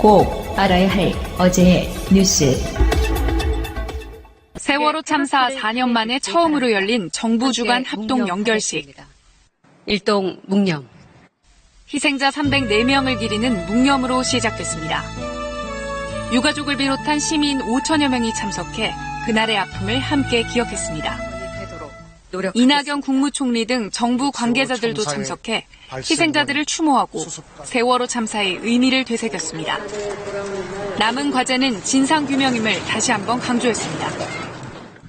꼭 알아야 할 어제의 뉴스. 세월호 참사 4년 만에 처음으로 열린 정부 주관 합동 연결식. 일동 묵념. 희생자 304명을 기리는 묵념으로 시작됐습니다. 유가족을 비롯한 시민 5천여 명이 참석해 그날의 아픔을 함께 기억했습니다. 이낙연 국무총리 등 정부 관계자들도 참석해 희생자들을 추모하고 세월호 참사의 의미를 되새겼습니다. 남은 과제는 진상규명임을 다시 한번 강조했습니다.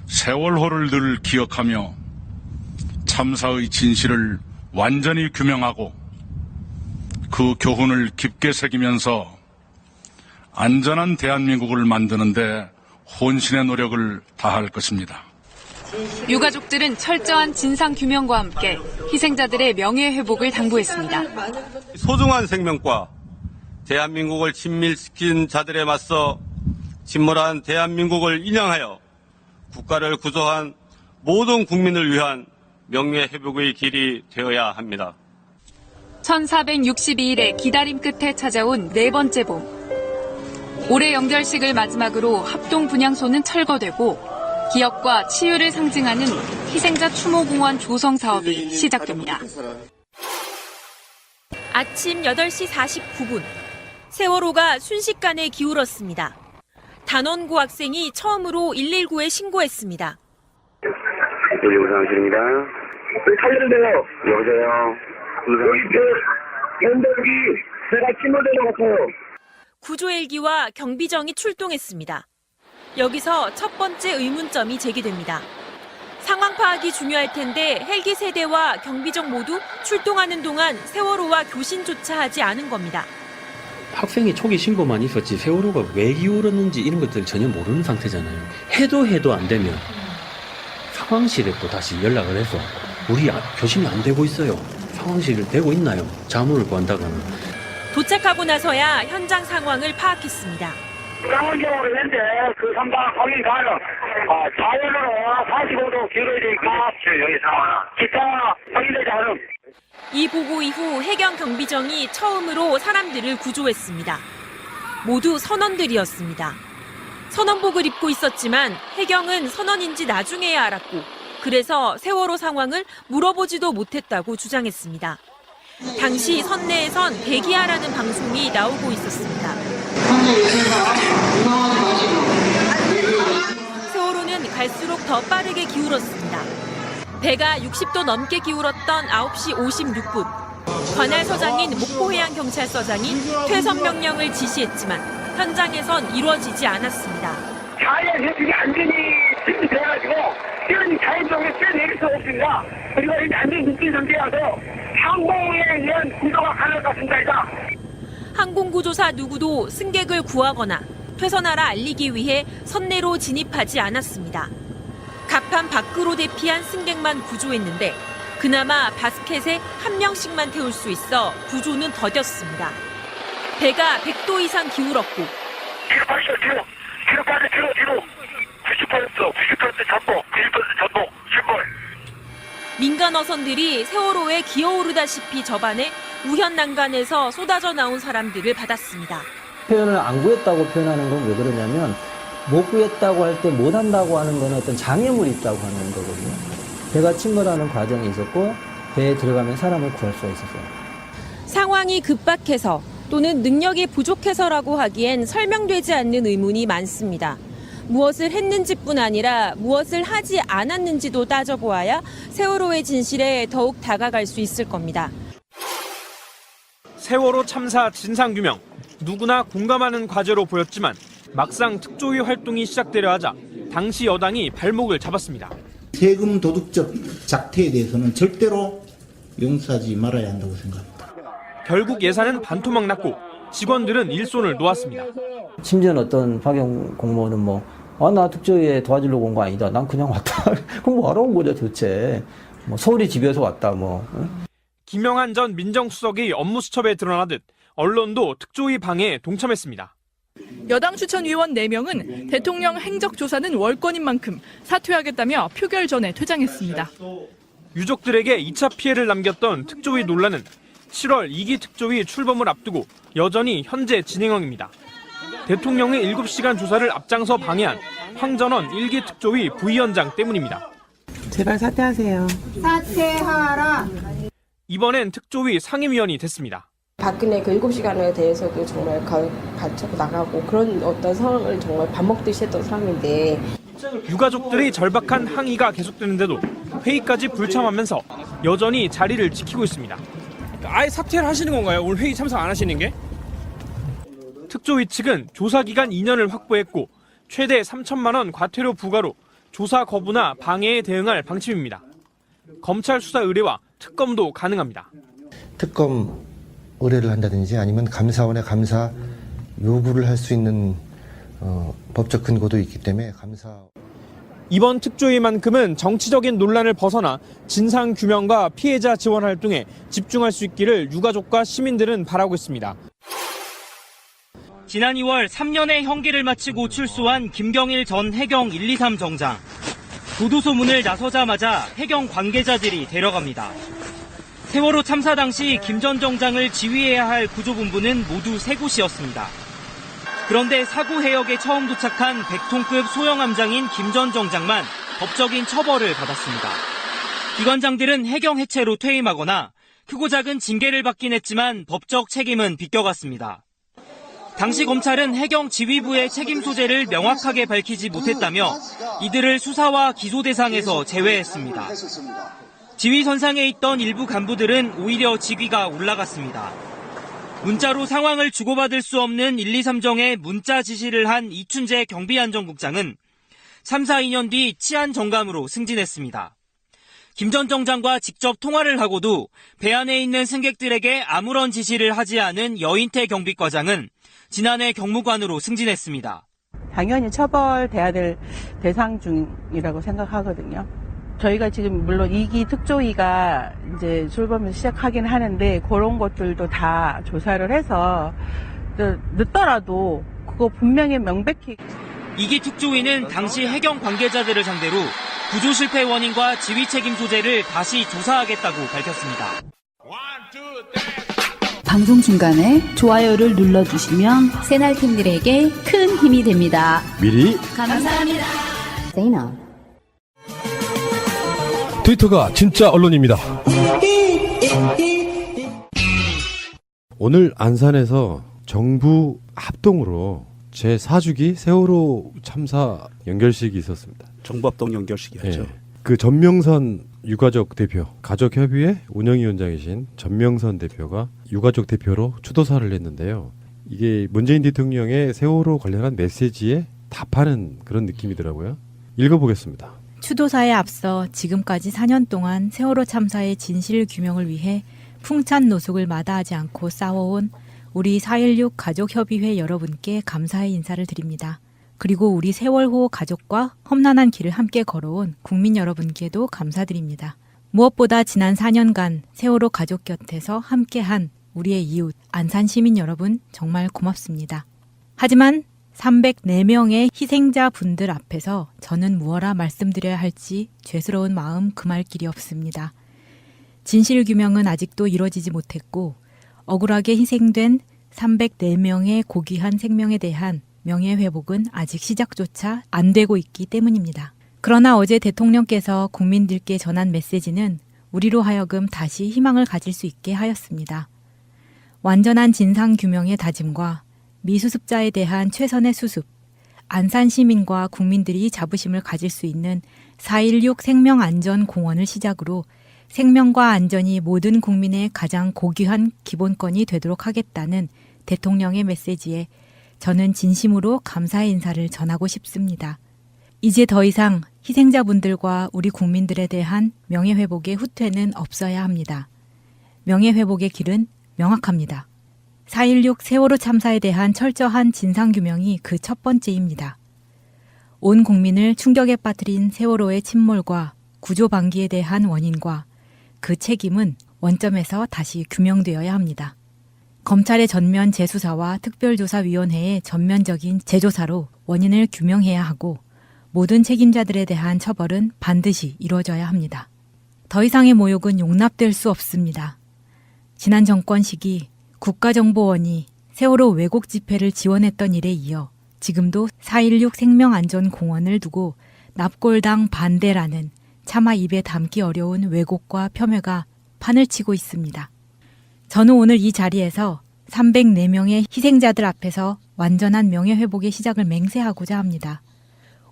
세월호를 늘 기억하며 참사의 진실을 완전히 규명하고 그 교훈을 깊게 새기면서 안전한 대한민국을 만드는 데 혼신의 노력을 다할 것입니다. 유가족들은 철저한 진상규명과 함께 희생자들의 명예회복을 당부했습니다. 소중한 생명과 대한민국을 친밀시킨 자들에 맞서 침몰한 대한민국을 인양하여 국가를 구조한 모든 국민을 위한 명예회복의 길이 되어야 합니다. 1462일의 기다림 끝에 찾아온 네 번째 봄. 올해 연결식을 마지막으로 합동 분향소는 철거되고 기억과 치유를 상징하는 희생자 추모공원 조성 사업이 시작됩니다. 아침 8시 49분, 세월호가 순식간에 기울었습니다. 단원고 학생이 처음으로 119에 신고했습니다. 119 사무실입니다. 살려주세요. 여보세요. 연덕이 제가 침몰된 것 같아요. 구조헬기와 경비정이 출동했습니다. 여기서 첫 번째 의문점이 제기됩니다. 상황 파악이 중요할 텐데 헬기 세대와 경비정 모두 출동하는 동안 세월호와 교신조차 하지 않은 겁니다. 학생이 초기 신고만 있었지 세월호가 왜 기울었는지 이런 것들 전혀 모르는 상태잖아요. 해도 안 되면 상황실에 또 다시 연락을 해서 우리 교신이 안 되고 있어요. 상황실을 되고 있나요? 자문을 구한다거나. 도착하고 나서야 현장 상황을 파악했습니다. 상황적으로 현재 그 선박 확인 가능. 자연으로 45도 기울어지니까 여기 상황. 기타 확인되지 않음. 이 보고 이후 해경 경비정이 처음으로 사람들을 구조했습니다. 모두 선원들이었습니다. 선원복을 입고 있었지만 해경은 선원인지 나중에야 알았고 그래서 세월호 상황을 물어보지도 못했다고 주장했습니다. 당시 선내에선 대기하라는 방송이 나오고 있었습니다. 세월호는 갈수록 더 빠르게 기울었습니다. 배가 60도 넘게 기울었던 9시 56분. 관할서장인 목포해양경찰서장이 퇴선 명령을 지시했지만 현장에선 이루어지지 않았습니다. 자연 해수이 안전이 준비돼가지고 이런 자연적으로 뛰어내릴 수 없습니다. 그리고 이 안전 묶인 상태여서 항공에 의한 구조가 가능할 것 같습니다. 항공구조사 누구도 승객을 구하거나 퇴선하라 알리기 위해 선내로 진입하지 않았습니다. 갑판 밖으로 대피한 승객만 구조했는데 그나마 바스켓에 한 명씩만 태울 수 있어 구조는 더뎠습니다. 배가 100도 이상 기울었고 뒤로 90% 잡고 90% 신고. 민간 어선들이 세월호에 기어오르다시피 접안해 우현난간에서 쏟아져 나온 사람들을 받았습니다. 표현을 안 구했다고 표현하는 건 왜 그러냐면 못 구했다고 할 때 못 한다고 하는 건 어떤 장애물이 있다고 하는 거거든요. 배가 침몰하는 과정이 있었고 배에 들어가면 사람을 구할 수가 있었어요. 상황이 급박해서 또는 능력이 부족해서라고 하기엔 설명되지 않는 의문이 많습니다. 무엇을 했는지뿐 아니라 무엇을 하지 않았는지도 따져보아야 세월호의 진실에 더욱 다가갈 수 있을 겁니다. 세월호 참사 진상규명, 누구나 공감하는 과제로 보였지만 막상 특조위 활동이 시작되려 하자 당시 여당이 발목을 잡았습니다. 세금 도둑적 작태에 대해서는 절대로 용서하지 말아야 한다고 생각합니다. 결국 예산은 반토막 났고 직원들은 일손을 놓았습니다. 심지어는 어떤 파견 공무원은 나 특조위에 도와주려고 온 거 아니다. 난 그냥 왔다. 그럼 뭐하러 온 거죠 도대체. 서울이 집에서 왔다 응? 김영한 전 민정수석의 업무 수첩에 드러나듯 언론도 특조위 방해에 동참했습니다. 여당 추천위원 4명은 대통령 행적조사는 월권인 만큼 사퇴하겠다며 표결 전에 퇴장했습니다. 유족들에게 2차 피해를 남겼던 특조위 논란은 7월 2기 특조위 출범을 앞두고 여전히 현재 진행형입니다. 대통령의 7시간 조사를 앞장서 방해한 황전원 1기 특조위 부위원장 때문입니다. 제발 사퇴하세요. 사퇴하라. 이번엔 특조위 상임위원이 됐습니다. 박근혜 그 7시간에 대해서도 정말 가르쳐 나가고 그런 어떤 상황을 정말 밥 먹듯이 했던 사람인데 유가족들의 절박한 항의가 계속되는데도 회의까지 불참하면서 여전히 자리를 지키고 있습니다. 아예 사퇴를 하시는 건가요? 오늘 회의 참석 안 하시는 게? 특조위 측은 조사 기간 2년을 확보했고 최대 3천만 원 과태료 부과로 조사 거부나 방해에 대응할 방침입니다. 검찰 수사 의뢰와 특검도 가능합니다. 특검 의뢰를 한다든지 아니면 감사원의 감사 요구를 할 수 있는 법적 근거도 있기 때문에 이번 특조위만큼은 정치적인 논란을 벗어나 진상 규명과 피해자 지원 활동에 집중할 수 있기를 유가족과 시민들은 바라고 있습니다. 지난 2월 3년의 형기를 마치고 출소한 김경일 전 해경 123 정장. 보도소문을 나서자마자 해경 관계자들이 데려갑니다. 세월호 참사 당시 김 전 정장을 지휘해야 할 구조본부는 모두 3곳이었습니다. 그런데 사고 해역에 처음 도착한 100톤급 소형 함장인 김 전 정장만 법적인 처벌을 받았습니다. 기관장들은 해경 해체로 퇴임하거나 크고 작은 징계를 받긴 했지만 법적 책임은 비껴갔습니다. 당시 검찰은 해경 지휘부의 책임 소재를 명확하게 밝히지 못했다며 이들을 수사와 기소 대상에서 제외했습니다. 지휘선상에 있던 일부 간부들은 오히려 직위가 올라갔습니다. 문자로 상황을 주고받을 수 없는 123정에 문자 지시를 한 이춘재 경비안전국장은 3, 4, 2년 뒤 치안 정감으로 승진했습니다. 김 전 정장과 직접 통화를 하고도 배 안에 있는 승객들에게 아무런 지시를 하지 않은 여인태 경비과장은 지난해 경무관으로 승진했습니다. 당연히 처벌돼야 될 대상 중이라고 생각하거든요. 저희가 지금 물론 2기 특조위가 이제 출범을 시작하긴 하는데 그런 것들도 다 조사를 해서 늦더라도 그거 분명히 명백히 2기 특조위는 당시 해경 관계자들을 상대로 구조 실패 원인과 지휘 책임 소재를 다시 조사하겠다고 밝혔습니다. 방송 중간에 좋아요를 눌러주시면 새날팀들에게 큰 힘이 됩니다. 미리 감사합니다. 세이나. 트위터가 진짜 언론입니다. 오늘 안산에서 정부 합동으로 제4주기 세월호 참사 연결식이 있었습니다. 정부 합동 연결식이었죠. 네. 그 전명선 유가족 대표, 가족협의회 운영위원장이신 전명선 대표가 유가족 대표로 추도사를 했는데요. 이게 문재인 대통령의 세월호 관련한 메시지에 답하는 그런 느낌이더라고요. 읽어보겠습니다. 추도사에 앞서 지금까지 4년 동안 세월호 참사의 진실 규명을 위해 풍찬 노숙을 마다하지 않고 싸워온 우리 4.16 가족협의회 여러분께 감사의 인사를 드립니다. 그리고 우리 세월호 가족과 험난한 길을 함께 걸어온 국민 여러분께도 감사드립니다. 무엇보다 지난 4년간 세월호 가족 곁에서 함께한 우리의 이웃 안산 시민 여러분 정말 고맙습니다. 하지만 304명의 희생자 분들 앞에서 저는 무엇라 말씀드려야 할지 죄스러운 마음 금할 길이 없습니다. 진실 규명은 아직도 이루어지지 못했고 억울하게 희생된 304명의 고귀한 생명에 대한 명예회복은 아직 시작조차 안 되고 있기 때문입니다. 그러나 어제 대통령께서 국민들께 전한 메시지는 우리로 하여금 다시 희망을 가질 수 있게 하였습니다. 완전한 진상규명의 다짐과 미수습자에 대한 최선의 수습, 안산 시민과 국민들이 자부심을 가질 수 있는 4.16 생명안전공원을 시작으로 생명과 안전이 모든 국민의 가장 고귀한 기본권이 되도록 하겠다는 대통령의 메시지에 저는 진심으로 감사의 인사를 전하고 싶습니다. 이제 더 이상 희생자분들과 우리 국민들에 대한 명예회복의 후퇴는 없어야 합니다. 명예회복의 길은 명확합니다. 4.16 세월호 참사에 대한 철저한 진상규명이 그 첫 번째입니다. 온 국민을 충격에 빠뜨린 세월호의 침몰과 구조 방기에 대한 원인과 그 책임은 원점에서 다시 규명되어야 합니다. 검찰의 전면 재수사와 특별조사위원회의 전면적인 재조사로 원인을 규명해야 하고 모든 책임자들에 대한 처벌은 반드시 이루어져야 합니다. 더 이상의 모욕은 용납될 수 없습니다. 지난 정권 시기 국가정보원이 세월호 왜곡 집회를 지원했던 일에 이어 지금도 4.16 생명안전공원을 두고 납골당 반대라는 차마 입에 담기 어려운 왜곡과 폄훼가 판을 치고 있습니다. 저는 오늘 이 자리에서 304명의 희생자들 앞에서 완전한 명예회복의 시작을 맹세하고자 합니다.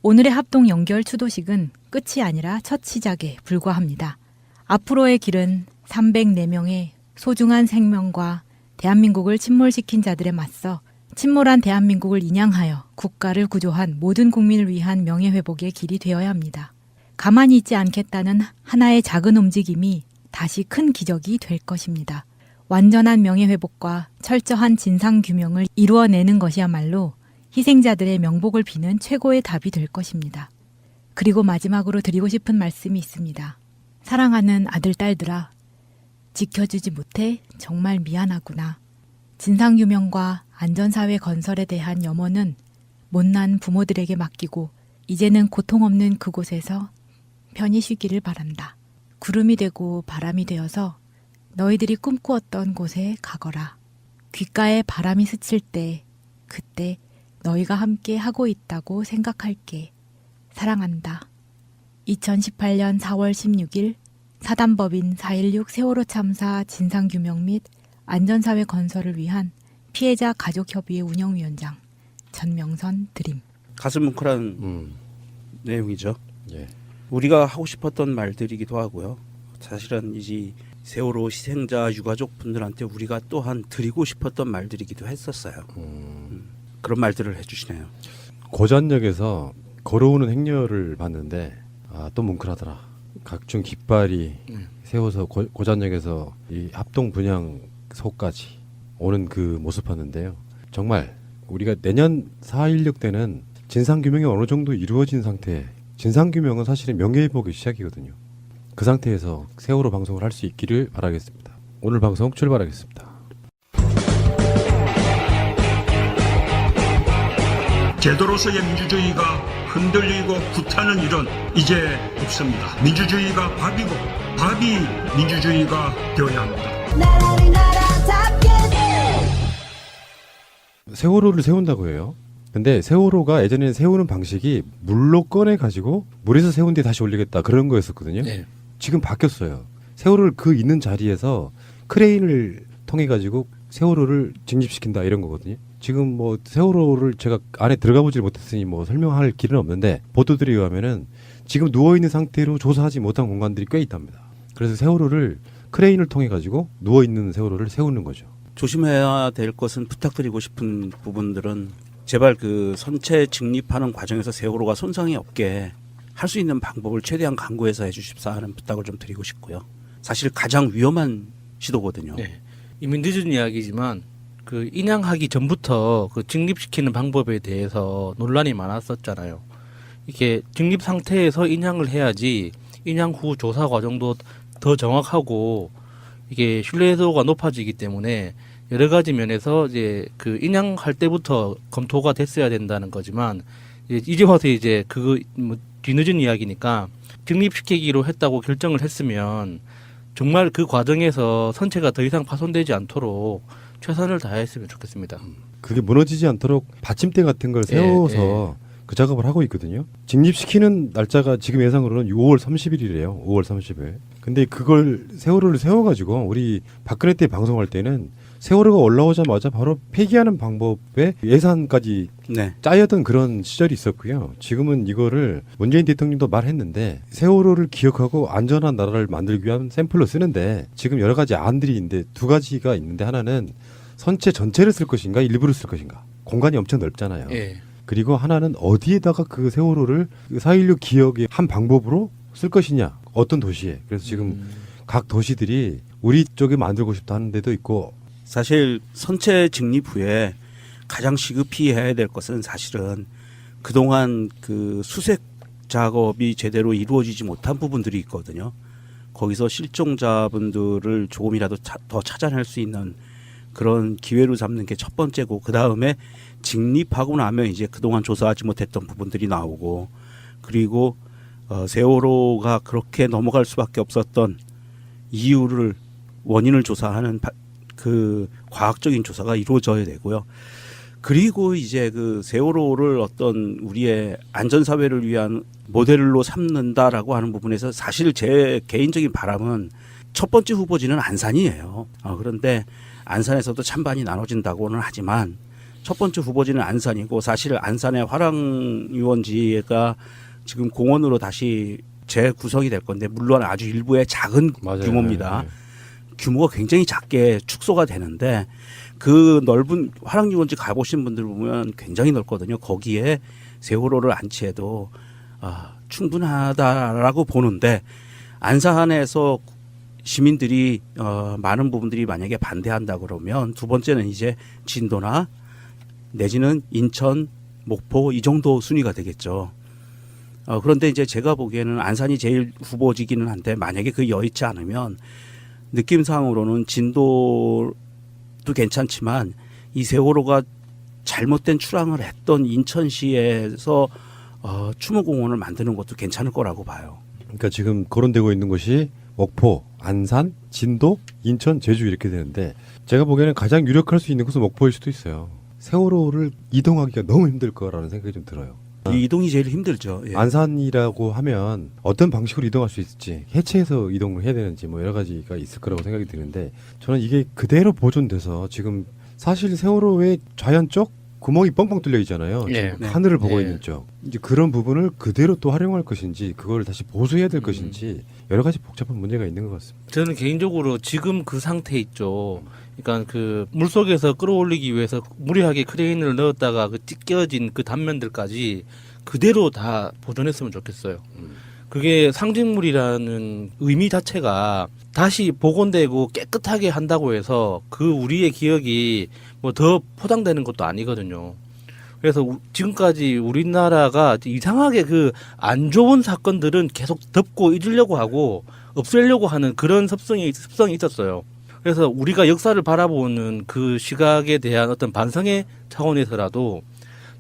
오늘의 합동 연결 추도식은 끝이 아니라 첫 시작에 불과합니다. 앞으로의 길은 304명의 소중한 생명과 대한민국을 침몰시킨 자들에 맞서 침몰한 대한민국을 인양하여 국가를 구조한 모든 국민을 위한 명예회복의 길이 되어야 합니다. 가만히 있지 않겠다는 하나의 작은 움직임이 다시 큰 기적이 될 것입니다. 완전한 명예회복과 철저한 진상규명을 이루어내는 것이야말로 희생자들의 명복을 비는 최고의 답이 될 것입니다. 그리고 마지막으로 드리고 싶은 말씀이 있습니다. 사랑하는 아들, 딸들아, 지켜주지 못해 정말 미안하구나. 진상규명과 안전사회 건설에 대한 염원은 못난 부모들에게 맡기고 이제는 고통 없는 그곳에서 편히 쉬기를 바란다. 구름이 되고 바람이 되어서 너희들이 꿈꾸었던 곳에 가거라. 귓가에 바람이 스칠 때 그때 너희가 함께 하고 있다고 생각할게. 사랑한다. 2018년 4월 16일 사단법인 4.16 세월호 참사 진상규명 및 안전사회 건설을 위한 피해자 가족협의회 운영위원장 전명선 드림. 가슴 뭉클한 내용이죠. 예. 우리가 하고 싶었던 말들이기도 하고요. 사실은 이제 세월호 희생자 유가족 분들한테 우리가 또한 드리고 싶었던 말들이기도 했었어요. 그런 말들을 해주시네요. 고전역에서 걸어오는 행렬을 봤는데 또 뭉클하더라. 각종 깃발이 세워서 고전역에서 이 합동 분향소까지 오는 그 모습 봤는데요. 정말 우리가 내년 4.16 때는 진상규명이 어느 정도 이루어진 상태, 진상규명은 사실은 명예회복의 시작이거든요. 그 상태에서 세월호 방송을 할 수 있기를 바라겠습니다. 오늘 방송 출발하겠습니다. 제도로서의 민주주의가 흔들리고 구타는 일은 이제 없습니다. 민주주의가 밥이고 밥이 민주주의가 되어야 합니다. 세월호를 세운다고 해요. 근데 세월호가 예전에는 세우는 방식이 물로 꺼내가지고 물에서 세운 뒤에 다시 올리겠다 그런 거였었거든요. 네. 지금 바뀌었어요. 세월호를 그 있는 자리에서 크레인을 통해 가지고 세월호를 진입시킨다 이런 거거든요. 지금 뭐 세월호를 제가 안에 들어가 보질 못했으니 뭐 설명할 길은 없는데 보도들에 의하면은 지금 누워 있는 상태로 조사하지 못한 공간들이 꽤 있답니다. 그래서 세월호를 크레인을 통해 가지고 누워 있는 세월호를 세우는 거죠. 조심해야 될 것은 부탁드리고 싶은 부분들은 제발 그 선체 직립하는 과정에서 세월호가 손상이 없게 할 수 있는 방법을 최대한 강구해서 해주십사 하는 부탁을 좀 드리고 싶고요. 사실 가장 위험한 시도거든요. 네. 이미 늦은 이야기지만 그 인양하기 전부터 그 직립시키는 방법에 대해서 논란이 많았었잖아요. 이게 직립 상태에서 인양을 해야지 인양 후 조사 과정도 더 정확하고 이게 신뢰도가 높아지기 때문에 여러 가지 면에서 이제 그 인양할 때부터 검토가 됐어야 된다는 거지만 이제 와서 이제 그거 뭐 뒤늦은 이야기니까 직립시키기로 했다고 결정을 했으면 정말 그 과정에서 선체가 더 이상 파손되지 않도록 최선을 다했으면 좋겠습니다. 그게 무너지지 않도록 받침대 같은 걸 세워서 그 작업을 하고 있거든요. 직립시키는 날짜가 지금 예상으로는 5월 30일이래요. 5월 30일. 근데 그걸 세월호를 세워가지고 우리 박근혜 때 방송할 때는 세월호가 올라오자마자 바로 폐기하는 방법에 예산까지 짜였던 그런 시절이 있었고요. 지금은 이거를 문재인 대통령도 말했는데 세월호를 기억하고 안전한 나라를 만들기 위한 샘플로 쓰는데 지금 여러 가지 안들이 있는데 두 가지가 있는데 하나는 선체 전체를 쓸 것인가 일부를 쓸 것인가. 공간이 엄청 넓잖아요. 그리고 하나는 어디에다가 그 세월호를 4.16 기억의 한 방법으로 쓸 것이냐. 어떤 도시에. 그래서 지금 각 도시들이 우리 쪽에 만들고 싶다 하는 데도 있고 사실 선체 직립 후에 가장 시급히 해야 될 것은 사실은 그동안 그 수색 작업이 제대로 이루어지지 못한 부분들이 있거든요. 거기서 실종자분들을 조금이라도 더 찾아낼 수 있는 그런 기회로 잡는 게 첫 번째고 그 다음에 직립하고 나면 이제 그동안 조사하지 못했던 부분들이 나오고 그리고 세월호가 그렇게 넘어갈 수밖에 없었던 이유를 원인을 조사하는 그 과학적인 조사가 이루어져야 되고요. 그리고 이제 그 세월호를 어떤 우리의 안전사회를 위한 모델로 삼는다라고 하는 부분에서 사실 제 개인적인 바람은 첫 번째 후보지는 안산이에요. 그런데 안산에서도 찬반이 나눠진다고는 하지만 첫 번째 후보지는 안산이고 사실 안산의 화랑유원지가 지금 공원으로 다시 재구성이 될 건데 물론 아주 일부의 작은 규모입니다. 네. 규모가 굉장히 작게 축소가 되는데 그 넓은 화랑유원지 가보신 분들 보면 굉장히 넓거든요. 거기에 세월호를 안치해도 충분하다라고 보는데 안산에서 시민들이 많은 부분들이 만약에 반대한다 그러면 두 번째는 이제 진도나 내지는 인천, 목포 이 정도 순위가 되겠죠. 그런데 이제 제가 보기에는 안산이 제일 후보지기는 한데 만약에 그 여의치 않으면 느낌상으로는 진도도 괜찮지만 이 세월호가 잘못된 출항을 했던 인천시에서 추모공원을 만드는 것도 괜찮을 거라고 봐요. 그러니까 지금 거론되고 있는 곳이 목포, 안산, 진도, 인천, 제주 이렇게 되는데 제가 보기에는 가장 유력할 수 있는 곳은 목포일 수도 있어요. 세월호를 이동하기가 너무 힘들 거라는 생각이 좀 들어요. 이 이동이 제일 힘들죠. 예. 안산이라고 하면 어떤 방식으로 이동할 수 있을지 해체해서 이동을 해야 되는지 뭐 여러 가지가 있을 거라고 생각이 드는데 저는 이게 그대로 보존돼서 지금 사실 세월호의 좌연 쪽 구멍이 뻥뻥 뚫려 있잖아요. 네. 하늘을 보고 네. 있는 쪽. 이제 그런 부분을 그대로 또 활용할 것인지 그걸 다시 보수해야 될 것인지 여러 가지 복잡한 문제가 있는 것 같습니다. 저는 개인적으로 지금 그 상태 있죠. 그러니까 그 물속에서 끌어올리기 위해서 무리하게 크레인을 넣었다가 그 찢겨진 그 단면들까지 그대로 다 보존했으면 좋겠어요. 그게 상징물이라는 의미 자체가 다시 복원되고 깨끗하게 한다고 해서 그 우리의 기억이 뭐 더 포장되는 것도 아니거든요. 그래서 지금까지 우리나라가 이상하게 그 안 좋은 사건들은 계속 덮고 잊으려고 하고 없애려고 하는 그런 습성이 있었어요. 그래서 우리가 역사를 바라보는 그 시각에 대한 어떤 반성의 차원에서라도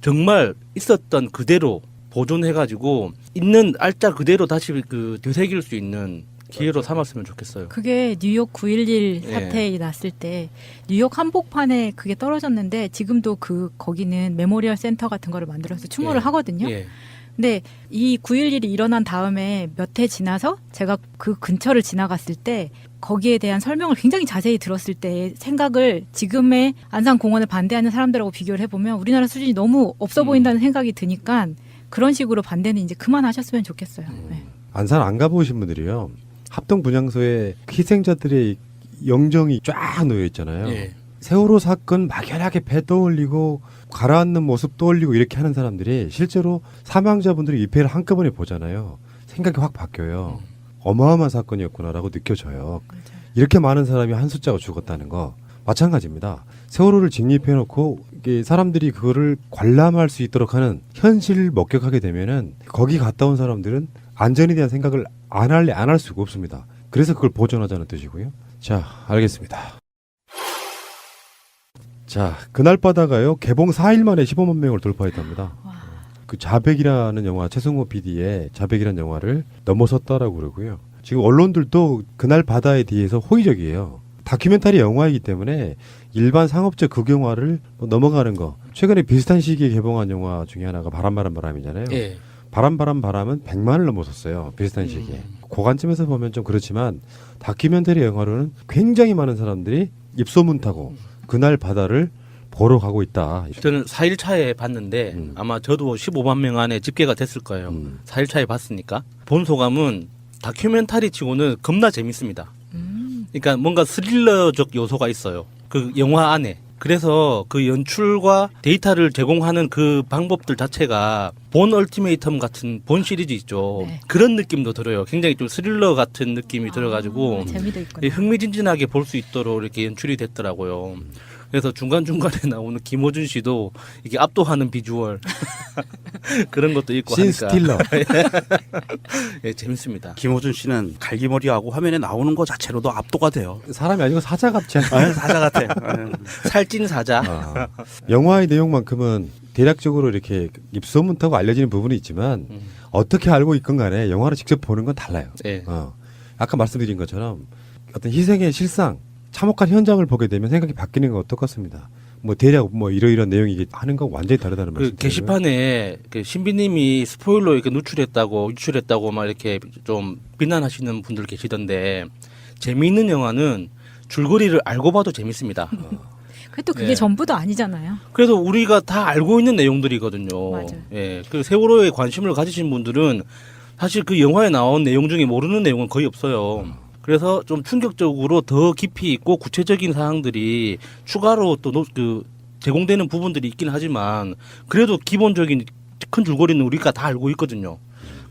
정말 있었던 그대로 보존해가지고 있는 알짜 그대로 다시 그 되새길 수 있는 기회로 삼았으면 좋겠어요. 그게 뉴욕 9.11 사태 예. 났을 때 뉴욕 한복판에 그게 떨어졌는데 지금도 거기는 메모리얼 센터 같은 거를 만들어서 추모를 하거든요. 예. 근데 이 9.11이 일어난 다음에 몇 해 지나서 제가 그 근처를 지나갔을 때 거기에 대한 설명을 굉장히 자세히 들었을 때 생각을 지금의 안산공원을 반대하는 사람들하고 비교를 해보면 우리나라 수준이 너무 없어 보인다는 생각이 드니까 그런 식으로 반대는 이제 그만하셨으면 좋겠어요. 네. 안산 안 가보신 분들이요. 합동 분향소에 희생자들의 영정이 쫙 놓여 있잖아요. 예. 세월호 사건 막연하게 배 떠올리고 가라앉는 모습 떠올리고 이렇게 하는 사람들이 실제로 사망자분들의 위패를 한꺼번에 보잖아요. 생각이 확 바뀌어요. 어마어마한 사건이었구나라고 느껴져요. 이렇게 많은 사람이 한 숫자가 죽었다는 거 마찬가지입니다. 세월호를 직립해놓고 이게 사람들이 그거를 관람할 수 있도록 하는 현실을 목격하게 되면은 거기 갔다 온 사람들은 안전에 대한 생각을 안 할 수가 없습니다. 그래서 그걸 보존하자는 뜻이고요. 자, 알겠습니다. 자, 그날 바다가요 개봉 4일 만에 15만 명을 돌파했답니다. 그 자백이라는 영화 최승호 PD의 자백이라는 영화를 넘어섰다라고 그러고요. 지금 언론들도 그날 바다에 대해서 호의적이에요. 다큐멘터리 영화이기 때문에 일반 상업적 극영화를 넘어가는 거. 최근에 비슷한 시기에 개봉한 영화 중에 하나가 바람이잖아요. 예. 바람은 100만을 넘어섰어요. 비슷한 시기에. 그 관점에서 보면 좀 그렇지만 다큐멘터리 영화로는 굉장히 많은 사람들이 입소문 타고 그날 바다를 보러 가고 있다. 저는 4일 차에 봤는데 아마 저도 15만 명 안에 집계가 됐을 거예요. 4일 차에 봤으니까. 본 소감은 다큐멘터리 치고는 겁나 재밌습니다. 그러니까 뭔가 스릴러적 요소가 있어요. 그 영화 안에. 그래서 그 연출과 데이터를 제공하는 그 방법들 자체가 본 얼티메이텀 같은 본 시리즈 있죠. 네. 그런 느낌도 들어요. 굉장히 좀 스릴러 같은 느낌이 들어가지고 재미도 있구나. 흥미진진하게 볼 수 있도록 이렇게 연출이 됐더라고요. 그래서 중간중간에 나오는 김호준 씨도 이게 압도하는 비주얼 그런 것도 있고 하니까 신스틸러. 예, 재밌습니다. 김호준 씨는 갈기머리하고 화면에 나오는 것 자체로도 압도가 돼요. 사람이 아니고 사자 같지 않아요? 사자 같아. 살찐 사자. 영화의 내용만큼은 대략적으로 이렇게 입소문 타고 알려지는 부분이 있지만 어떻게 알고 있건 간에 영화를 직접 보는 건 달라요. 네. 아까 말씀드린 것처럼 어떤 희생의 실상, 참혹한 현장을 보게 되면 생각이 바뀌는 건 똑같습니다. 뭐 대략 뭐 이러이러한 내용이 하는 거 완전히 다르다는 그 말씀. 게시판에 그 신비님이 스포일러 이렇게 유출했다고 막 이렇게 좀 비난하시는 분들 계시던데 재미있는 영화는 줄거리를 알고 봐도 재밌습니다. 그래도 그게 예. 전부도 아니잖아요. 그래서 우리가 다 알고 있는 내용들이거든요. 맞아요. 예. 그 세월호에 관심을 가지신 분들은 사실 그 영화에 나온 내용 중에 모르는 내용은 거의 없어요. 그래서 좀 충격적으로 더 깊이 있고 구체적인 사항들이 추가로 또 제공되는 부분들이 있긴 하지만 그래도 기본적인 큰 줄거리는 우리가 다 알고 있거든요.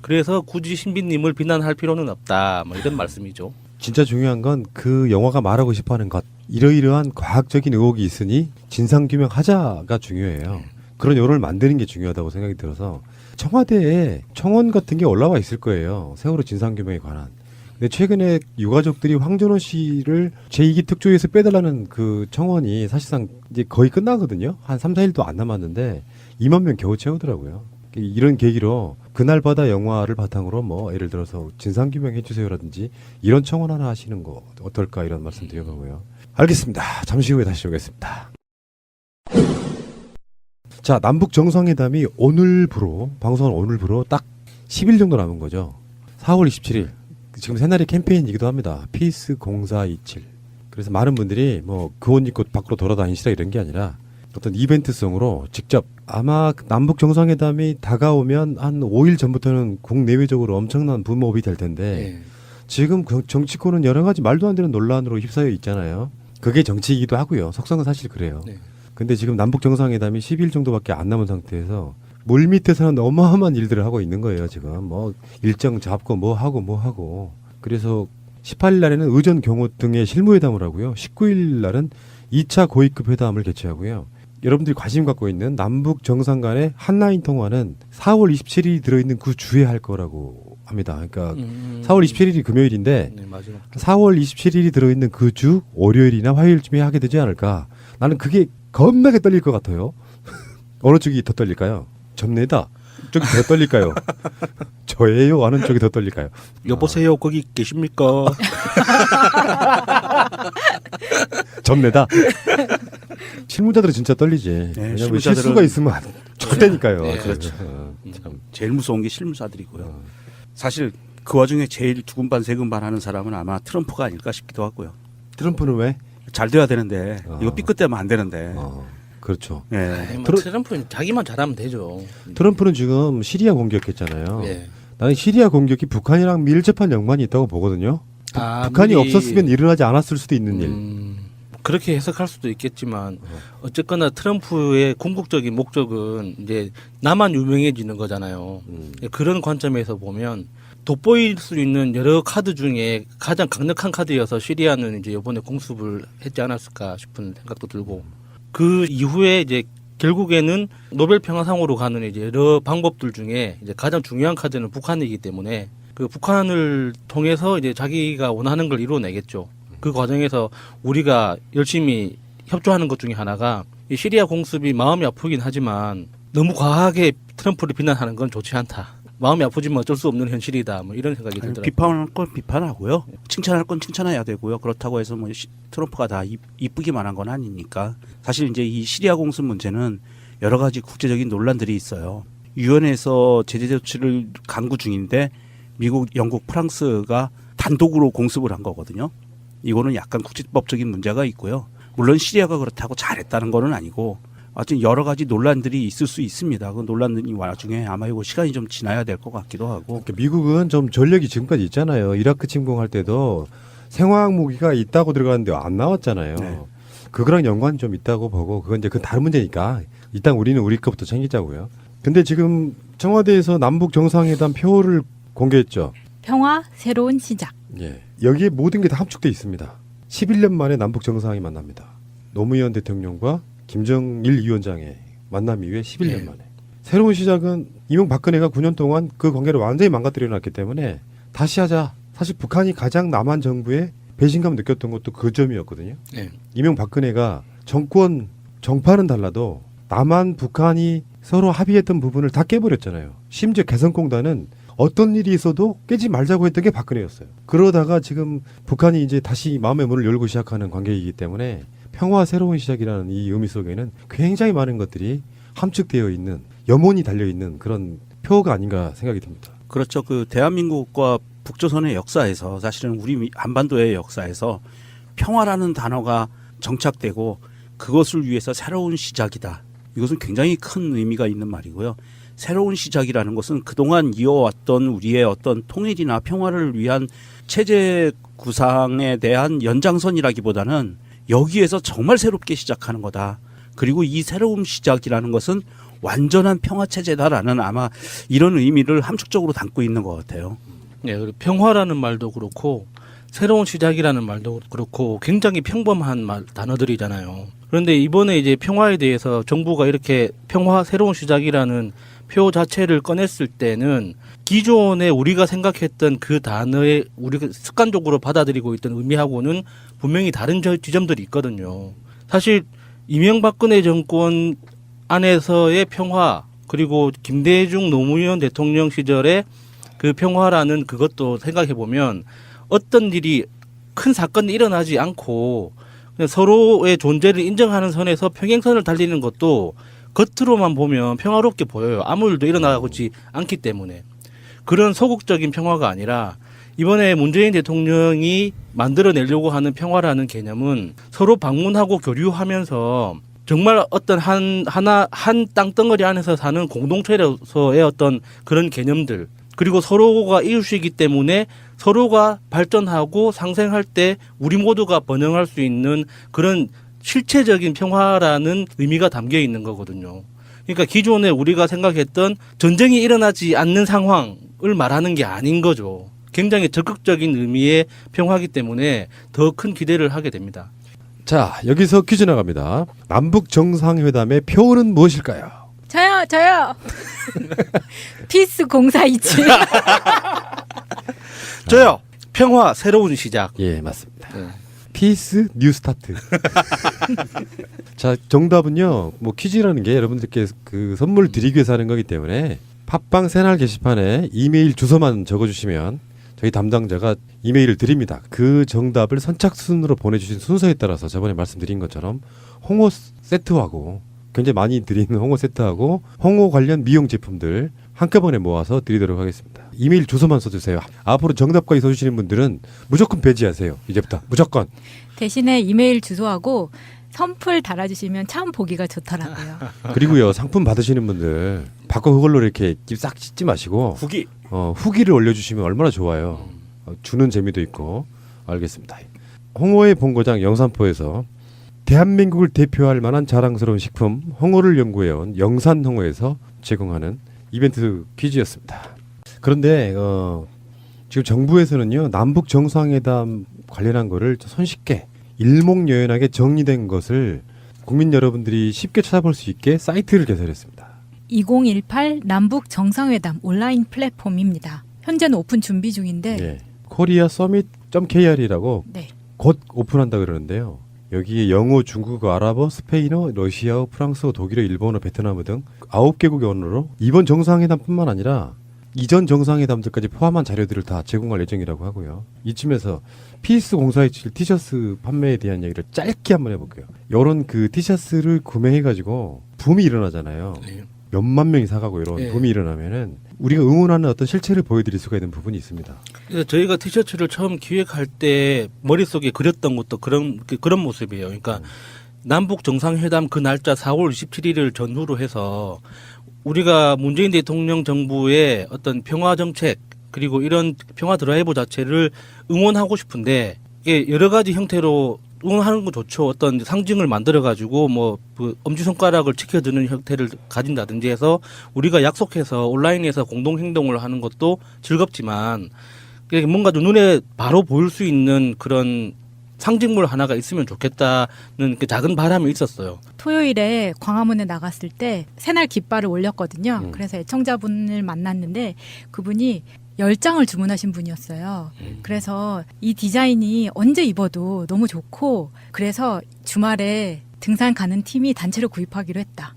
그래서 굳이 신비님을 비난할 필요는 없다. 뭐 이런 말씀이죠. 진짜 중요한 건 그 영화가 말하고 싶어하는 것, 이러이러한 과학적인 의혹이 있으니 진상규명하자가 중요해요. 그런 여론을 만드는 게 중요하다고 생각이 들어서 청와대에 청원 같은 게 올라와 있을 거예요. 세월호 진상규명에 관한. 근데 최근에 유가족들이 황준호 씨를 제2기 특조위에서 빼달라는 그 청원이 사실상 이제 거의 끝나거든요. 한 3, 4일도 안 남았는데 2만 명 겨우 채우더라고요. 이런 계기로 그날 바다 영화를 바탕으로 뭐 예를 들어서 진상규명 해주세요라든지 이런 청원 하나 하시는 거 어떨까 이런 말씀 드려보고요. 알겠습니다. 잠시 후에 다시 오겠습니다. 자, 남북 정상회담이 오늘부로 방송은 오늘부로 딱 10일 정도 남은 거죠. 4월 27일 지금 새날의 캠페인이기도 합니다. 피스 0427. 그래서 많은 분들이 뭐 그 옷 입고 밖으로 돌아다니시라 이런 게 아니라 어떤 이벤트성으로 직접 아마 남북 정상회담이 다가오면 한 5일 전부터는 국내외적으로 엄청난 붐업이 될 텐데 지금 정치권은 여러 가지 말도 안 되는 논란으로 휩싸여 있잖아요. 그게 정치이기도 하고요. 속성은 사실 그래요. 근데 지금 남북 정상회담이 10일 정도밖에 안 남은 상태에서 물 밑에서는 어마어마한 일들을 하고 있는 거예요. 지금 뭐 일정 잡고 뭐 하고 그래서 18일 날에는 의전 경호 등의 실무회담을 하고요. 19일 날은 2차 고위급 회담을 개최하고요. 여러분들이 관심 갖고 있는 남북 정상 간의 한라인 통화는 4월 27일이 들어있는 그 주에 할 거라고 합니다. 그러니까 4월 27일이 금요일인데 4월 27일이 들어있는 그 주 월요일이나 화요일쯤에 하게 되지 않을까. 나는 그게 겁나게 떨릴 것 같아요. 어느 쪽이 더 떨릴까요? 접니다. 쪽이 더 떨릴까요? 저예요? 하는 쪽이 더 떨릴까요? 여보세요, 거기 계십니까? 접니다. 실무자들은 진짜 떨리지. 왜냐면 실수가 있으면 절대니까요. 네, 그렇죠. 참. 제일 무서운 게 실무자들이고요. 사실 그 와중에 제일 두근반 세근반 하는 사람은 아마 트럼프가 아닐까 싶기도 하고요. 트럼프는 왜? 잘 돼야 되는데 이거 삐끗대면 안 되는데. 그렇죠. 네. 뭐 트럼프는 자기만 잘하면 되죠. 트럼프는 지금 시리아 공격했잖아요. 예. 나는 시리아 공격이 북한이랑 밀접한 연관이 있다고 보거든요. 북한이 없었으면 일어나지 않았을 수도 있는 일. 그렇게 해석할 수도 있겠지만 어쨌거나 트럼프의 궁극적인 목적은 이제 나만 유명해지는 거잖아요. 그런 관점에서 보면 돋보일 수 있는 여러 카드 중에 가장 강력한 카드여서 시리아는 이제 이번에 공습을 했지 않았을까 싶은 생각도 들고 그 이후에 이제 결국에는 노벨 평화상으로 가는 이제 여러 방법들 중에 이제 가장 중요한 카드는 북한이기 때문에 그 북한을 통해서 이제 자기가 원하는 걸 이루어내겠죠. 그 과정에서 우리가 열심히 협조하는 것 중에 하나가 이 시리아 공습이 마음이 아프긴 하지만 너무 과하게 트럼프를 비난하는 건 좋지 않다. 마음이 아프지만 어쩔 수 없는 현실이다. 뭐 이런 생각이 들더라고요. 비판할 건 비판하고요. 칭찬할 건 칭찬해야 되고요. 그렇다고 해서 뭐 트럼프가 다 이쁘기만 한 건 아니니까. 사실 이제 이 시리아 공습 문제는 여러 가지 국제적인 논란들이 있어요. 유엔에서 제재 조치를 강구 중인데 미국, 영국, 프랑스가 단독으로 공습을 한 거거든요. 이거는 약간 국제법적인 문제가 있고요. 물론 시리아가 그렇다고 잘했다는 거는 아니고 하여튼 여러 가지 논란들이 있을 수 있습니다. 그 논란들이 와중에 아마 이거 시간이 좀 지나야 될 것 같기도 하고. 그러니까 미국은 좀 전력이 지금까지 있잖아요. 이라크 침공할 때도 생화학 무기가 있다고 들어갔는데 안 나왔잖아요. 네. 그거랑 연관이 좀 있다고 보고 그건 이제 그 다른 문제니까 일단 우리는 우리 것부터 챙기자고요. 근데 지금 청와대에서 남북 정상회담 표를 공개했죠. 평화 새로운 시작. 예. 여기에 모든 게 다 함축돼 있습니다. 11년 만에 남북 정상이 만납니다. 노무현 대통령과 김정일 위원장의 만남 이후에 11년 만에. 새로운 시작은 이명박근혜가 9년 동안 그 관계를 완전히 망가뜨려 놨기 때문에 다시 하자. 사실 북한이 가장 남한 정부에 배신감을 느꼈던 것도 그 점이었거든요. 네. 이명박근혜가 정권 정파는 달라도 남한 북한이 서로 합의했던 부분을 다 깨버렸잖아요. 심지어 개성공단은 어떤 일이 있어도 깨지 말자고 했던 게 박근혜였어요. 그러다가 지금 북한이 이제 다시 마음의 문을 열고 시작하는 관계이기 때문에 평화 새로운 시작이라는 이 의미 속에는 굉장히 많은 것들이 함축되어 있는, 염원이 달려 있는 그런 표가 아닌가 생각이 듭니다. 그렇죠. 그 대한민국과 북조선의 역사에서 사실은 우리 한반도의 역사에서 평화라는 단어가 정착되고 그것을 위해서 새로운 시작이다. 이것은 굉장히 큰 의미가 있는 말이고요. 새로운 시작이라는 것은 그동안 이어왔던 우리의 어떤 통일이나 평화를 위한 체제 구상에 대한 연장선이라기보다는 여기에서 정말 새롭게 시작하는 거다. 그리고 이 새로운 시작이라는 것은 완전한 평화 체제다라는 아마 이런 의미를 함축적으로 담고 있는 것 같아요. 네, 그리고 평화라는 말도 그렇고 새로운 시작이라는 말도 그렇고 굉장히 평범한 단어들이잖아요. 그런데 이번에 이제 평화에 대해서 정부가 이렇게 평화 새로운 시작이라는 표 자체를 꺼냈을 때는 기존에 우리가 생각했던 그 단어에 우리가 습관적으로 받아들이고 있던 의미하고는 분명히 다른 지점들이 있거든요. 사실 이명박근혜 정권 안에서의 평화, 그리고 김대중 노무현 대통령 시절에 그 평화라는 그것도 생각해 보면 어떤 일이 큰 사건이 일어나지 않고 그냥 서로의 존재를 인정하는 선에서 평행선을 달리는 것도 겉으로만 보면 평화롭게 보여요. 아무 일도 일어나지 않기 때문에. 그런 소극적인 평화가 아니라 이번에 문재인 대통령이 만들어내려고 하는 평화라는 개념은 서로 방문하고 교류하면서 정말 어떤 한 땅덩어리 안에서 사는 공동체로서의 어떤 그런 개념들, 그리고 서로가 이웃이기 때문에 서로가 발전하고 상생할 때 우리 모두가 번영할 수 있는 그런 실체적인 평화라는 의미가 담겨 있는 거거든요. 그러니까 기존에 우리가 생각했던 전쟁이 일어나지 않는 상황을 말하는 게 아닌 거죠. 굉장히 적극적인 의미의 평화이기 때문에 더 큰 기대를 하게 됩니다. 자, 여기서 퀴즈 나갑니다. 남북 정상회담의 표는 무엇일까요? 저요. 피스 0427. 저요. 평화 새로운 시작. 예, 맞습니다. 피스 뉴 스타트. 자, 정답은요. 뭐 퀴즈라는 게 여러분들께 그 선물 드리기 위해서 하는 거기 때문에 팟빵 새날 게시판에 이메일 주소만 적어주시면 저희 담당자가 이메일을 드립니다. 그 정답을 선착순으로 보내주신 순서에 따라서 저번에 말씀드린 것처럼 홍어 세트하고 굉장히 많이 드리는 홍어 세트하고 홍어 관련 미용 제품들 한꺼번에 모아서 드리도록 하겠습니다. 이메일 주소만 써주세요. 앞으로 정답까지 써주시는 분들은 무조건 배지하세요. 이제부터 무조건. 대신에 이메일 주소하고 선풀 달아주시면 참 보기가 좋더라고요. 그리고요, 상품 받으시는 분들 바꿔 그걸로 이렇게 싹 찢지 마시고 후기를 올려주시면 얼마나 좋아요. 주는 재미도 있고. 알겠습니다. 홍어의 본고장 영산포에서 대한민국을 대표할 만한 자랑스러운 식품 홍어를 연구해온 영산홍어에서 제공하는 이벤트 퀴즈였습니다. 그런데 지금 정부에서는요, 남북 정상회담 관련한 거를 손쉽게 일목요연하게 정리된 것을 국민 여러분들이 쉽게 찾아볼 수 있게 사이트를 개설했습니다. 2018 남북 정상회담 온라인 플랫폼입니다. 현재는 오픈 준비 중인데 네. koreasummit.kr이라고 네. 곧 오픈한다 그러는데요. 여기에 영어, 중국어, 아랍어, 스페인어, 러시아어, 프랑스어, 독일어, 일본어, 베트남어 등 9개국의 언어로 이번 정상회담뿐만 아니라 이전 정상회담들까지 포함한 자료들을 다 제공할 예정이라고 하고요. 이쯤에서 피스 0427 티셔츠 판매에 대한 얘기를 짧게 한번 해볼게요. 이런 그 티셔츠를 구매해가지고 붐이 일어나잖아요. 네. 몇만 명이 사가고 이런 네. 붐이 일어나면은 우리가 응원하는 어떤 실체를 보여드릴 수가 있는 부분이 있습니다. 그래서 저희가 티셔츠를 처음 기획할 때 머릿속에 그렸던 것도 그런 모습이에요. 그러니까 남북 정상회담 그 날짜 4월 27일을 전후로 해서 우리가 문재인 대통령 정부의 어떤 평화 정책 그리고 이런 평화 드라이브 자체를 응원하고 싶은데 이게 여러 가지 형태로 응원하는 건 좋죠. 어떤 상징을 만들어 가지고 그 엄지손가락을 지켜드는 형태를 가진다든지 해서 우리가 약속해서 온라인에서 공동 행동을 하는 것도 즐겁지만 뭔가 눈에 바로 보일 수 있는 그런 상징물 하나가 있으면 좋겠다는 그 작은 바람이 있었어요. 토요일에 광화문에 나갔을 때 새날 깃발을 올렸거든요. 그래서 애청자분을 만났는데 그분이 10장을 주문하신 분이었어요. 그래서 이 디자인이 언제 입어도 너무 좋고 그래서 주말에 등산 가는 팀이 단체로 구입하기로 했다.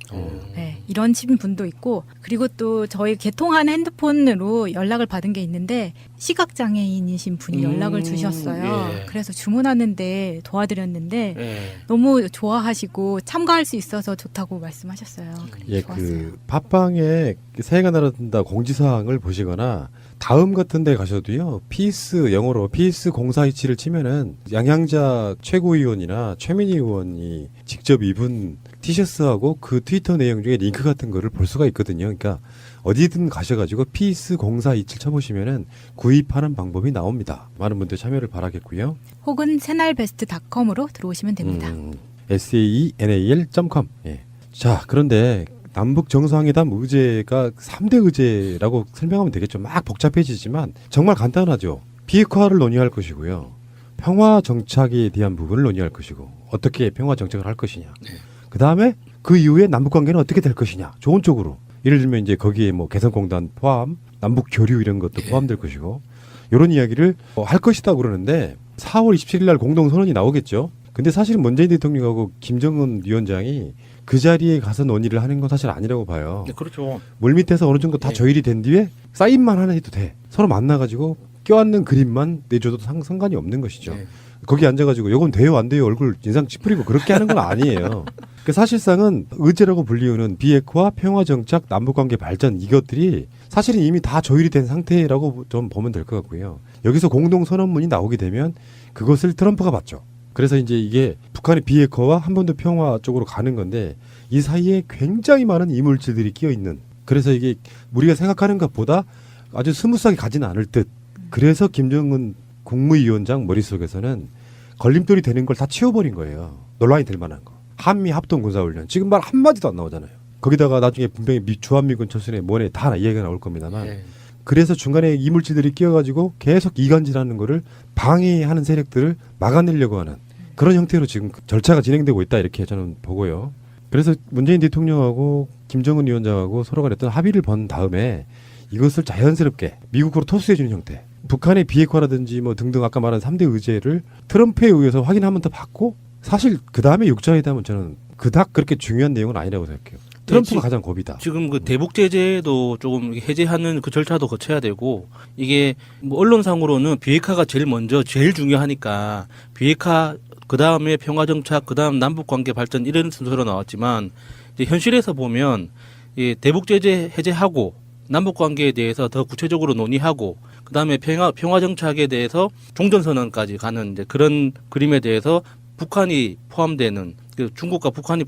네, 이런 분도 있고 그리고 또 저희 개통한 핸드폰으로 연락을 받은 게 있는데 시각장애인이신 분이 연락을 주셨어요. 예. 그래서 주문하는데 도와드렸는데 예. 너무 좋아하시고 참가할 수 있어서 좋다고 말씀하셨어요. 예, 그 팟빵에 새해가 날아든다 공지사항을 보시거나 다음 같은 데 가셔도요. 피스 영어로 피스 0427을 치면은 양양자 최고위원이나 최민희 의원이 직접 입은 티셔츠하고 그 트위터 내용 중에 링크 같은 거를 볼 수가 있거든요. 그러니까 어디든 가셔가지고 피스 0427 쳐보시면은 구입하는 방법이 나옵니다. 많은 분들 참여를 바라겠고요. 혹은 새날베스트.com으로 들어오시면 됩니다. SAENAL.com. 예. 자, 그런데 남북 정상회담 의제가 3대 의제라고 설명하면 되겠죠. 막 복잡해지지만 정말 간단하죠. 비핵화를 논의할 것이고요. 평화 정착에 대한 부분을 논의할 것이고 어떻게 평화 정착을 할 것이냐. 그 다음에 그 이후에 남북 관계는 어떻게 될 것이냐. 좋은 쪽으로. 예를 들면 이제 거기에 뭐 개성공단 포함, 남북 교류 이런 것도 포함될 것이고 이런 이야기를 할 것이다 그러는데 4월 27일 날 공동선언이 나오겠죠. 근데 사실 문재인 대통령하고 김정은 위원장이 그 자리에 가서 논의를 하는 건 사실 아니라고 봐요. 네, 그렇죠. 물밑에서 어느 정도 다 조율이 된 뒤에 사인만 하나 해도 돼. 서로 만나가지고 껴안는 그림만 내줘도 상관이 없는 것이죠. 네. 거기 앉아가지고 이건 돼요 안 돼요 얼굴 인상 찌푸리고 그렇게 하는 건 아니에요. 그 사실상은 의제라고 불리우는 비핵화, 평화정착, 남북관계 발전 이것들이 사실은 이미 다 조율이 된 상태라고 좀 보면 될 것 같고요. 여기서 공동선언문이 나오게 되면 그것을 트럼프가 받죠. 그래서 이제 이게 북한의 비핵화와 한반도 평화 쪽으로 가는 건데 이 사이에 굉장히 많은 이물질들이 끼어 있는. 그래서 이게 우리가 생각하는 것보다 아주 스무스하게 가지는 않을 듯. 그래서 김정은 국무위원장 머릿속에서는 걸림돌이 되는 걸 다 치워버린 거예요. 논란이 될 만한 거. 한미 합동군사훈련. 지금 말 한마디도 안 나오잖아요. 거기다가 나중에 분명히 주한미군 철수에 뭐네 다 이야기가 나올 겁니다만 그래서 중간에 이물질들이 끼어가지고 계속 이간질하는 거를 방해하는 세력들을 막아내려고 하는 그런 형태로 지금 절차가 진행되고 있다 이렇게 저는 보고요. 그래서 문재인 대통령하고 김정은 위원장하고 서로가 어떤 합의를 본 다음에 이것을 자연스럽게 미국으로 토스해주는 형태. 북한의 비핵화라든지 뭐 등등 아까 말한 3대 의제를 트럼프에 의해서 확인 한 번 더 받고 사실 그 다음에 6자회담은 저는 그닥 그렇게 중요한 내용은 아니라고 생각해요. 트럼프가 가장 고비다. 지금 그 대북 제재도 조금 해제하는 그 절차도 거쳐야 되고 이게 뭐 언론상으로는 비핵화가 제일 중요하니까 비핵화 그 다음에 평화정착 그 다음 남북관계 발전 이런 순서로 나왔지만 이제 현실에서 보면 이 대북 제재 해제하고 남북관계에 대해서 더 구체적으로 논의하고 그 다음에 평화정착에 대해서 종전선언까지 가는 이제 그런 그림에 대해서 북한이 포함되는 중국과 북한이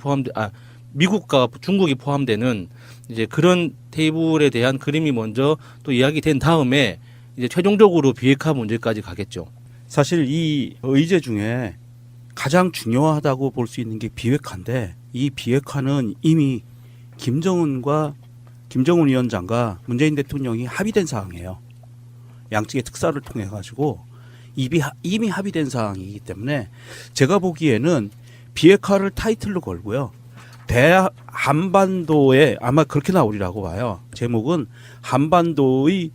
미국과 중국이 포함되는 이제 그런 테이블에 대한 그림이 먼저 또 이야기된 다음에 이제 최종적으로 비핵화 문제까지 가겠죠. 사실 이 의제 중에 가장 중요하다고 볼 수 있는 게 비핵화인데 이 비핵화는 이미 김정은 위원장과 문재인 대통령이 합의된 사항이에요. 양측의 특사를 통해 가지고 이미 합의된 사항이기 때문에 제가 보기에는 비핵화를 타이틀로 걸고요. 한반도에 아마 그렇게 나오리라고 봐요. 제목은 한반도의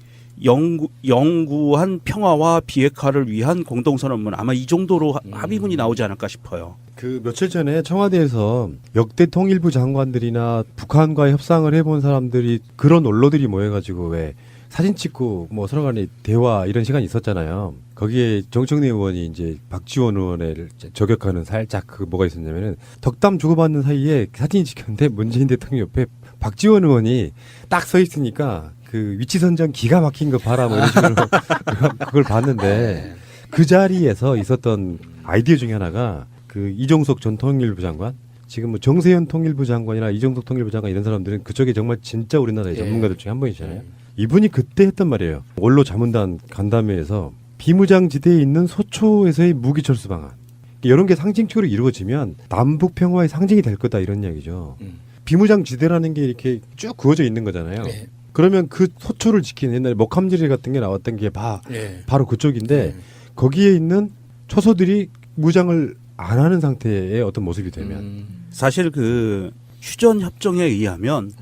영구한 평화와 비핵화를 위한 공동선언문 아마 이 정도로 합의문이 나오지 않을까 싶어요. 그 며칠 전에 청와대에서 역대 통일부 장관들이나 북한과 협상을 해본 사람들이 그런 언론들이 모여가지고 왜 사진 찍고 뭐 서로 간에 대화 이런 시간이 있었잖아요. 거기에 정청래 의원이 이제 박지원 의원을 저격하는 살짝 그 뭐가 있었냐면은 덕담 주고받는 사이에 사진이 찍혔는데 문재인 대통령 옆에 박지원 의원이 딱 서 있으니까 그 위치 선정 기가 막힌 거 봐라 뭐 이런 식으로 그걸 봤는데 그 자리에서 있었던 아이디어 중에 하나가 그 이종석 전 통일부 장관 지금 뭐 정세현 통일부 장관이나 이종석 통일부 장관 이런 사람들은 그쪽에 정말 진짜 우리나라의 전문가들 중에 한 분이잖아요. 이분이 그때 했단 말이에요. 원로 자문단 간담회에서 비무장지대에 있는 소초에서의 무기철수 방안 이런 게 상징적으로 이루어지면 남북 평화의 상징이 될 거다 이런 이야기죠. 비무장지대라는 게 이렇게 쭉 그어져 있는 거잖아요. 그러면 그 소초를 지키는 옛날에 목함지뢰 같은 게 나왔던 게 바로 그쪽인데 거기에 있는 초소들이 무장을 안 하는 상태의 어떤 모습이 되면 사실 그 휴전 협정에 의하면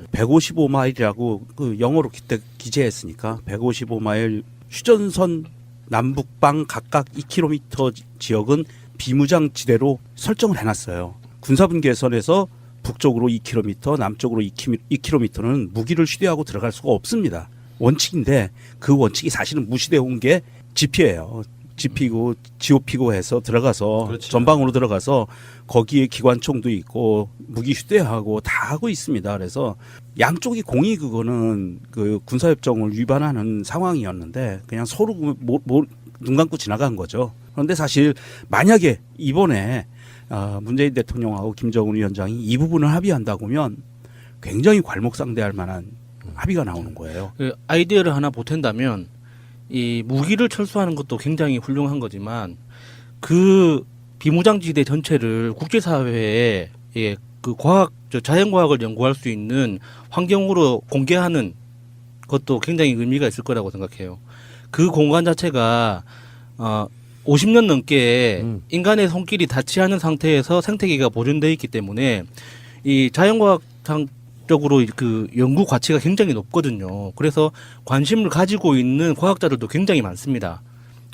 155마일이라고 그 영어로 그때 기재했으니까 155마일 휴전선 남북방 각각 2km 지역은 비무장 지대로 설정을 해놨어요. 군사분계선에서 북쪽으로 2km, 남쪽으로 2km는 무기를 휴대하고 들어갈 수가 없습니다. 원칙인데 그 원칙이 사실은 무시되어 온 게 GP예요. GP고 GOP고 해서 들어가서 그렇죠. 전방으로 들어가서 거기에 기관총도 있고 무기 휴대하고 다 하고 있습니다. 그래서 양쪽이 공이 그거는 그 군사협정을 위반하는 상황이었는데 그냥 서로 눈 감고 지나간 거죠. 그런데 사실 만약에 이번에 문재인 대통령하고 김정은 위원장이 이 부분을 합의한다고 하면 굉장히 괄목상대할 만한 합의가 나오는 거예요. 그 아이디어를 하나 보탠다면 이 무기를 철수하는 것도 굉장히 훌륭한 거지만 그 비무장지대 전체를 국제사회에 그 자연과학을 연구할 수 있는 환경으로 공개하는 것도 굉장히 의미가 있을 거라고 생각해요. 그 공간 자체가 50년 넘게 인간의 손길이 닿지 않은 상태에서 생태계가 보존되어 있기 때문에 이 자연과학적으로 그 연구 가치가 굉장히 높거든요. 그래서 관심을 가지고 있는 과학자들도 굉장히 많습니다.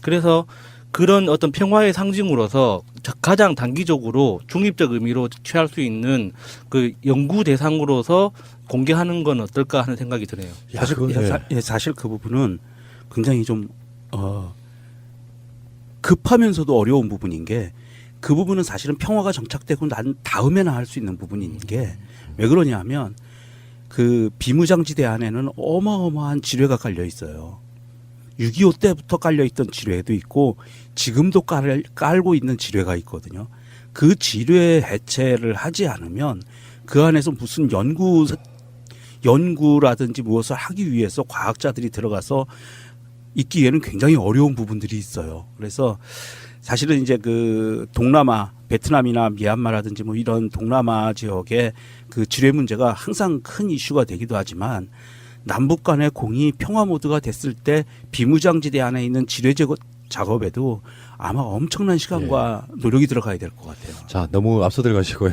그래서 그런 어떤 평화의 상징으로서 가장 단기적으로 중립적 의미로 취할 수 있는 그 연구 대상으로서 공개하는 건 어떨까 하는 생각이 드네요. 사실 그 부분은 굉장히 좀 급하면서도 어려운 부분인 게 그 부분은 사실은 평화가 정착되고 난 다음에나 할 수 있는 부분인 게 왜 그러냐 하면 그 비무장지대 안에는 어마어마한 지뢰가 깔려 있어요. 6.25 때부터 깔려있던 지뢰도 있고 지금도 깔고 있는 지뢰가 있거든요. 그 지뢰 해체를 하지 않으면 그 안에서 무슨 연구라든지 무엇을 하기 위해서 과학자들이 들어가서 있기에는 굉장히 어려운 부분들이 있어요. 그래서 사실은 이제 그 동남아, 베트남이나 미얀마라든지 뭐 이런 동남아 지역의 그 지뢰 문제가 항상 큰 이슈가 되기도 하지만 남북 간의 공이 평화 모드가 됐을 때 비무장지대 안에 있는 지뢰 제거 작업에도 아마 엄청난 시간과 노력이 들어가야 될 것 같아요. 자, 너무 앞서 들어가시고요.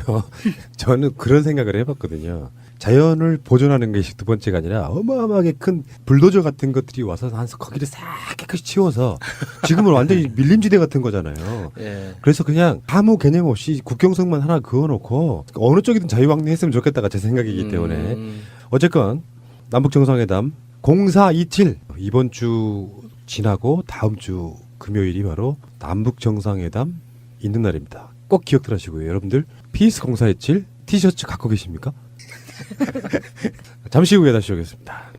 저는 그런 생각을 해봤거든요. 자연을 보존하는 것이 두 번째가 아니라 어마어마하게 큰 불도저 같은 것들이 와서 거기를 싹 깨끗이 치워서 지금은 완전히 밀림지대 같은 거잖아요. 그래서 그냥 아무 개념 없이 국경선만 하나 그어놓고 어느 쪽이든 자유방해했으면 좋겠다가 제 생각이기 때문에 어쨌건 남북정상회담 0427 이번 주 지나고 다음 주 금요일이 바로 남북정상회담 있는 날입니다. 꼭 기억들 하시고요. 여러분들 피스 0427 티셔츠 갖고 계십니까? 잠시 후에 다시 오겠습니다.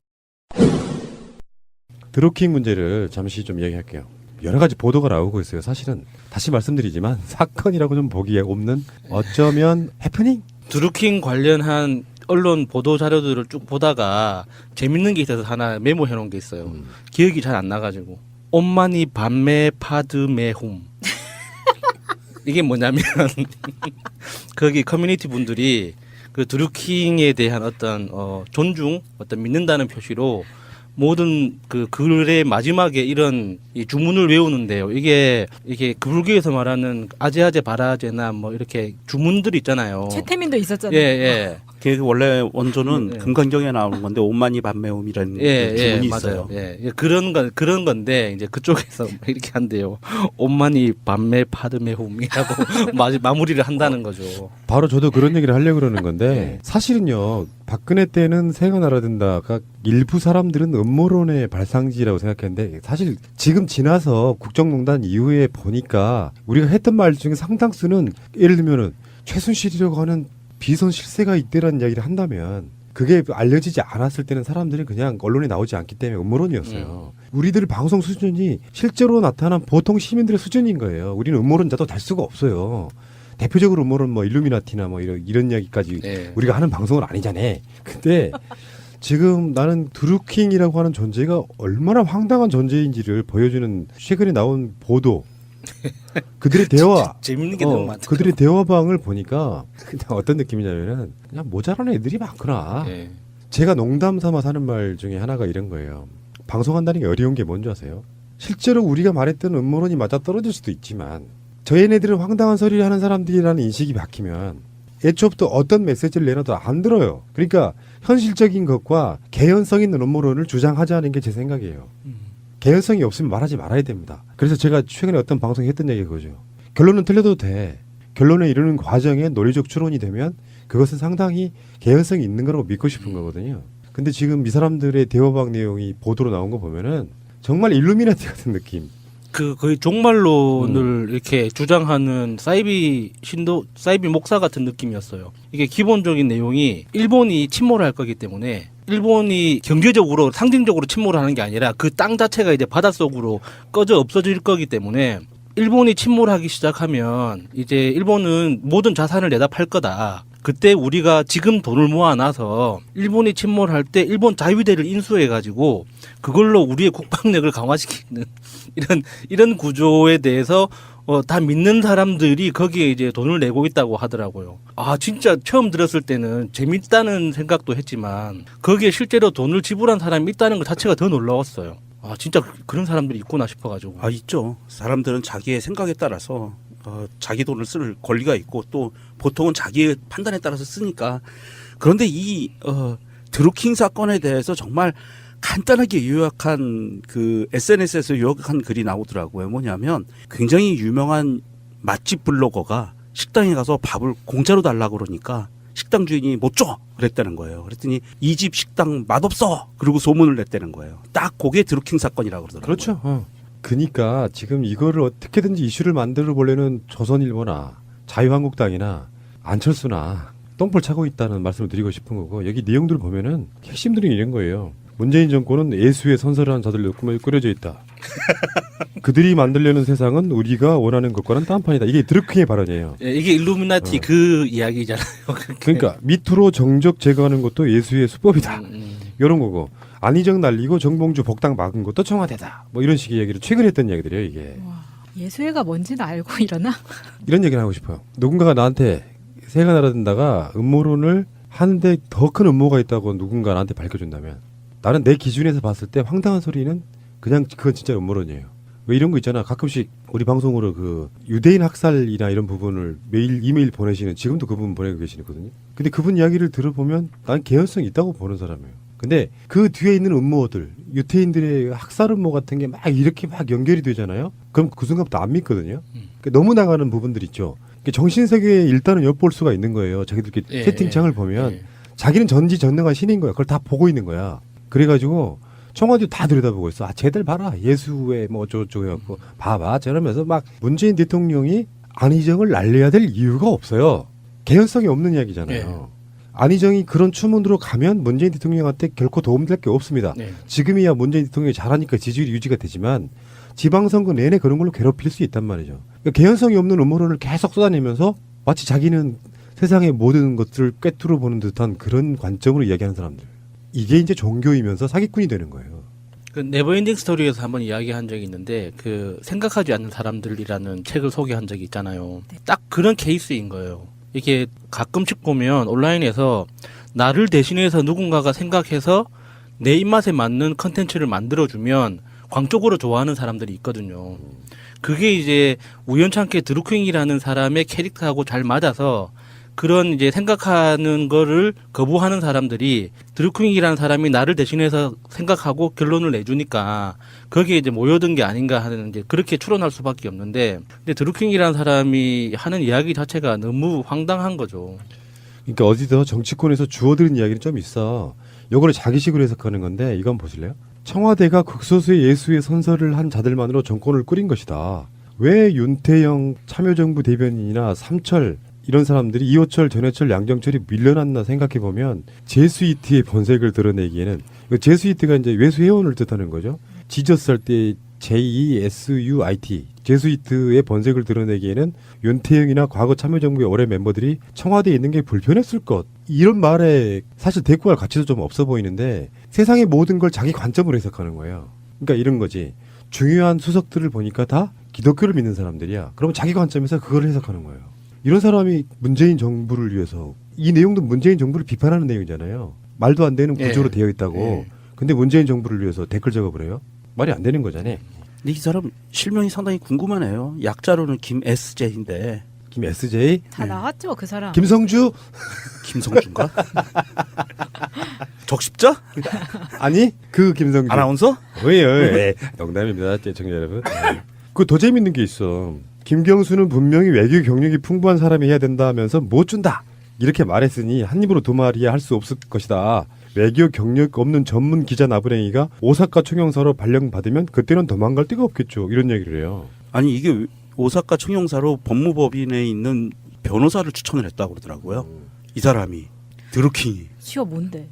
드루킹 문제를 잠시 좀 이야기할게요. 여러 가지 보도가 나오고 있어요. 사실은 다시 말씀드리지만 사건이라고 좀 보기에 없는 어쩌면 해프닝? 드루킹 관련한 언론 보도 자료들을 쭉 보다가 재밌는 게 있어서 하나 메모해 놓은 게 있어요. 기억이 잘 안 나가지고 옴마니 밤메 파드메 홈 이게 뭐냐면 거기 커뮤니티 분들이 그 드루킹에 대한 어떤 존중, 어떤 믿는다는 표시로 모든 그 글의 마지막에 이런 이 주문을 외우는데요. 이게 불교에서 말하는 아제아제 바라제나 뭐 이렇게 주문들이 있잖아요. 최태민도 있었잖아요. 예. 그게 원래 원조는 금강경에 나오는 건데 옴마니 밤매움이라는 주문이 있어요. 그런 건데 이제 그쪽에서 이렇게 한대요. 옴마니 밤매 파드메홈이라고 마무리를 한다는 거죠. 바로 저도 그런 얘기를 하려고 그러는 건데 사실은요. 박근혜 때는 새가 날아든다가 일부 사람들은 음모론의 발상지라고 생각했는데 사실 지금 지나서 국정농단 이후에 보니까 우리가 했던 말 중에 상당수는 예를 들면은 최순실이라고 하는 비선 실세가 있대라는 이야기를 한다면 그게 알려지지 않았을 때는 사람들이 그냥 언론에 나오지 않기 때문에 음모론이었어요. 우리들 방송 수준이 실제로 나타난 보통 시민들의 수준인 거예요. 우리는 음모론자도 될 수가 없어요. 대표적으로 음모론 뭐 일루미나티나 뭐 이런 이야기까지 우리가 하는 방송은 아니잖아. 근데 지금 나는 드루킹이라고 하는 존재가 얼마나 황당한 존재인지를 보여주는 최근에 나온 보도 그들의 대화 재밌는 게 너무 많다. 그들의 대화방을 보니까 그냥 어떤 느낌이냐면은 그냥 모자란 애들이 많구나. 제가 농담 삼아 하는 말 중에 하나가 이런 거예요. 방송한다는 게 어려운 게 뭔지 아세요? 실제로 우리가 말했던 음모론이 맞아 떨어질 수도 있지만 저 얘네들은 황당한 소리를 하는 사람들이라는 인식이 바뀌면 애초부터 어떤 메시지를 내놔도 안 들어요. 그러니까 현실적인 것과 개연성 있는 음모론을 주장하자는 게 제 생각이에요. 개연성이 없으면 말하지 말아야 됩니다. 그래서 제가 최근에 어떤 방송에 했던 얘기가 그거죠. 결론은 틀려도 돼. 결론에 이르는 과정에 논리적 추론이 되면 그것은 상당히 개연성이 있는 거라고 믿고 싶은 거거든요. 근데 지금 이 사람들의 대화방 내용이 보도로 나온 거 보면은 정말 일루미나티 같은 느낌. 그 거의 종말론을 이렇게 주장하는 사이비 목사 같은 느낌이었어요. 이게 기본적인 내용이 일본이 침몰할 거기 때문에 일본이 경제적으로 상징적으로 침몰하는 게 아니라 그 땅 자체가 이제 바닷속으로 꺼져 없어질 거기 때문에 일본이 침몰하기 시작하면 이제 일본은 모든 자산을 내다 팔 거다. 그때 우리가 지금 돈을 모아놔서 일본이 침몰할 때 일본 자위대를 인수해가지고 그걸로 우리의 국방력을 강화시키는 이런 구조에 대해서 다 믿는 사람들이 거기에 이제 돈을 내고 있다고 하더라고요. 아, 진짜 처음 들었을 때는 재밌다는 생각도 했지만 거기에 실제로 돈을 지불한 사람이 있다는 것 자체가 더 놀라웠어요. 아, 진짜 그런 사람들이 있구나 싶어가지고. 아, 있죠. 사람들은 자기의 생각에 따라서 자기 돈을 쓸 권리가 있고 또 보통은 자기의 판단에 따라서 쓰니까. 그런데 이 드루킹 사건에 대해서 정말 간단하게 요약한 그 SNS에서 요약한 글이 나오더라고요. 뭐냐면 굉장히 유명한 맛집 블로거가 식당에 가서 밥을 공짜로 달라고 그러니까 식당 주인이 못 줘! 그랬다는 거예요. 그랬더니 이 집 식당 맛없어! 그리고 소문을 냈다는 거예요. 딱 그게 드루킹 사건이라고 그러더라고요. 그렇죠. 그러니까 지금 이거를 어떻게든지 이슈를 만들어 보려는 조선일보나 자유한국당이나 안철수나 똥볼 차고 있다는 말씀을 드리고 싶은 거고, 여기 내용들 보면은 핵심들이 이런 거예요. 문재인 정권은 예수의 선설한 자들로 꾸려져 있다. 그들이 만들려는 세상은 우리가 원하는 것과는 딴판이다. 이게 드루킹의 발언이에요. 예, 이게 일루미나티 그 이야기잖아요. 그러니까 밑으로 정적 제거하는 것도 예수의 수법이다. 이런 거고, 안희정 날리고 정봉주 복당 막은 것도 청와대다. 뭐 이런 식의 얘기를 최근에 했던 이야기들이에요. 이게. 와, 예수회가 뭔지는 알고 이러나? 이런 얘기를 하고 싶어요. 누군가가 나한테 새가 날아든다가 음모론을 하는데 더 큰 음모가 있다고 누군가 나한테 밝혀준다면, 나는 내 기준에서 봤을 때 황당한 소리는 그냥 그건 진짜 음모론이에요. 왜 이런 거 있잖아. 가끔씩 우리 방송으로 그 유대인 학살이나 이런 부분을 매일 이메일 보내시는, 지금도 그분 보내고 계시거든요. 근데 그분 이야기를 들어보면 난 개연성이 있다고 보는 사람이에요. 근데 그 뒤에 있는 음모들, 유태인들의 학살 음모 같은 게 막 이렇게 막 연결이 되잖아요. 그럼 그 순간부터 안 믿거든요. 그러니까 너무 나가는 부분들 있죠. 정신세계에 일단은 엿볼 수가 있는 거예요. 자기들끼리 채팅창을 보면 자기는 전지전능한 신인 거야. 그걸 다 보고 있는 거야. 그래가지고 청와대 다 들여다보고 있어. 아, 쟤들 봐라. 예수의 뭐 어쩌고저쩌고 해갖고 봐봐. 저러면서 막 문재인 대통령이 안희정을 날려야 될 이유가 없어요. 개연성이 없는 이야기잖아요. 안희정이 그런 추문으로 가면 문재인 대통령한테 결코 도움될 게 없습니다. 지금이야 문재인 대통령이 잘하니까 지지율이 유지가 되지만 지방선거 내내 그런 걸로 괴롭힐 수 있단 말이죠. 그러니까 개연성이 없는 음모론을 계속 쏟아내면서 마치 자기는 세상의 모든 것들을 꿰뚫어 보는 듯한 그런 관점으로 이야기하는 사람들. 이게 이제 종교이면서 사기꾼이 되는 거예요. 그 네버엔딩 스토리에서 한번 이야기한 적이 있는데, 그 생각하지 않는 사람들이라는 책을 소개한 적이 있잖아요. 딱 그런 케이스인 거예요. 이게 가끔씩 보면 온라인에서 나를 대신해서 누군가가 생각해서 내 입맛에 맞는 컨텐츠를 만들어주면 광적으로 좋아하는 사람들이 있거든요. 그게 이제 우연찮게 드루킹이라는 사람의 캐릭터하고 잘 맞아서 그런 이제 생각하는 거를 거부하는 사람들이 드루킹이라는 사람이 나를 대신해서 생각하고 결론을 내주니까 거기에 이제 모여든 게 아닌가 하는, 이제 그렇게 추론할 수밖에 없는데, 근데 드루킹이라는 사람이 하는 이야기 자체가 너무 황당한 거죠. 그러니까 어디서 정치권에서 주워들은 이야기는 좀 있어. 요거를 자기식으로 해석하는 건데, 이건 보실래요? 청와대가 극소수의 예수의 선설을 한 자들만으로 정권을 꾸린 것이다. 왜 윤태영 참여정부 대변인이나 삼철 이런 사람들이 이호철, 전해철, 양정철이 밀려났나 생각해보면 제수이트의 본색을 드러내기에는, 제수이트가 이제 외수회원을 뜻하는 거죠. 지저스 할 때 JESUIT, 제수이트의 본색을 드러내기에는 윤태영이나 과거 참여정부의 오래 멤버들이 청와대에 있는 게 불편했을 것, 이런 말에 사실 대꾸 할 가치도 좀 없어 보이는데 세상의 모든 걸 자기 관점으로 해석하는 거예요. 그러니까 이런 거지. 중요한 수석들을 보니까 다 기독교를 믿는 사람들이야. 그러면 자기 관점에서 그걸 해석하는 거예요. 이런 사람이 문재인 정부를 위해서, 이 내용도 문재인 정부를 비판하는 내용이잖아요. 말도 안 되는 구조로 되어 있다고. 근데 문재인 정부를 위해서 댓글 작업을 해요? 말이 안 되는 거잖아요. 근데 이 사람 실명이 상당히 궁금하네요. 약자로는 김SJ인데. 김SJ? 다 나왔죠, 그 사람. 김성주? 김성주인가? 적십자? 아니, 그 김성주. 아나운서? 왜요? 농담입니다, 시청자 여러분. 그 더 재밌는 게 있어. 김경수는 분명히 외교 경력이 풍부한 사람이 해야 된다 하면서 못 준다 이렇게 말했으니 한 입으로 두 마리야 할 수 없을 것이다. 외교 경력 없는 전문 기자 나부랭이가 오사카 총영사로 발령받으면 그때는 도망갈 데가 없겠죠. 이런 얘기를 해요. 아니 이게 오사카 총영사로 법무법인에 있는 변호사를 추천을 했다고 그러더라고요. 이 사람이 드루킹이. 치워 뭔데?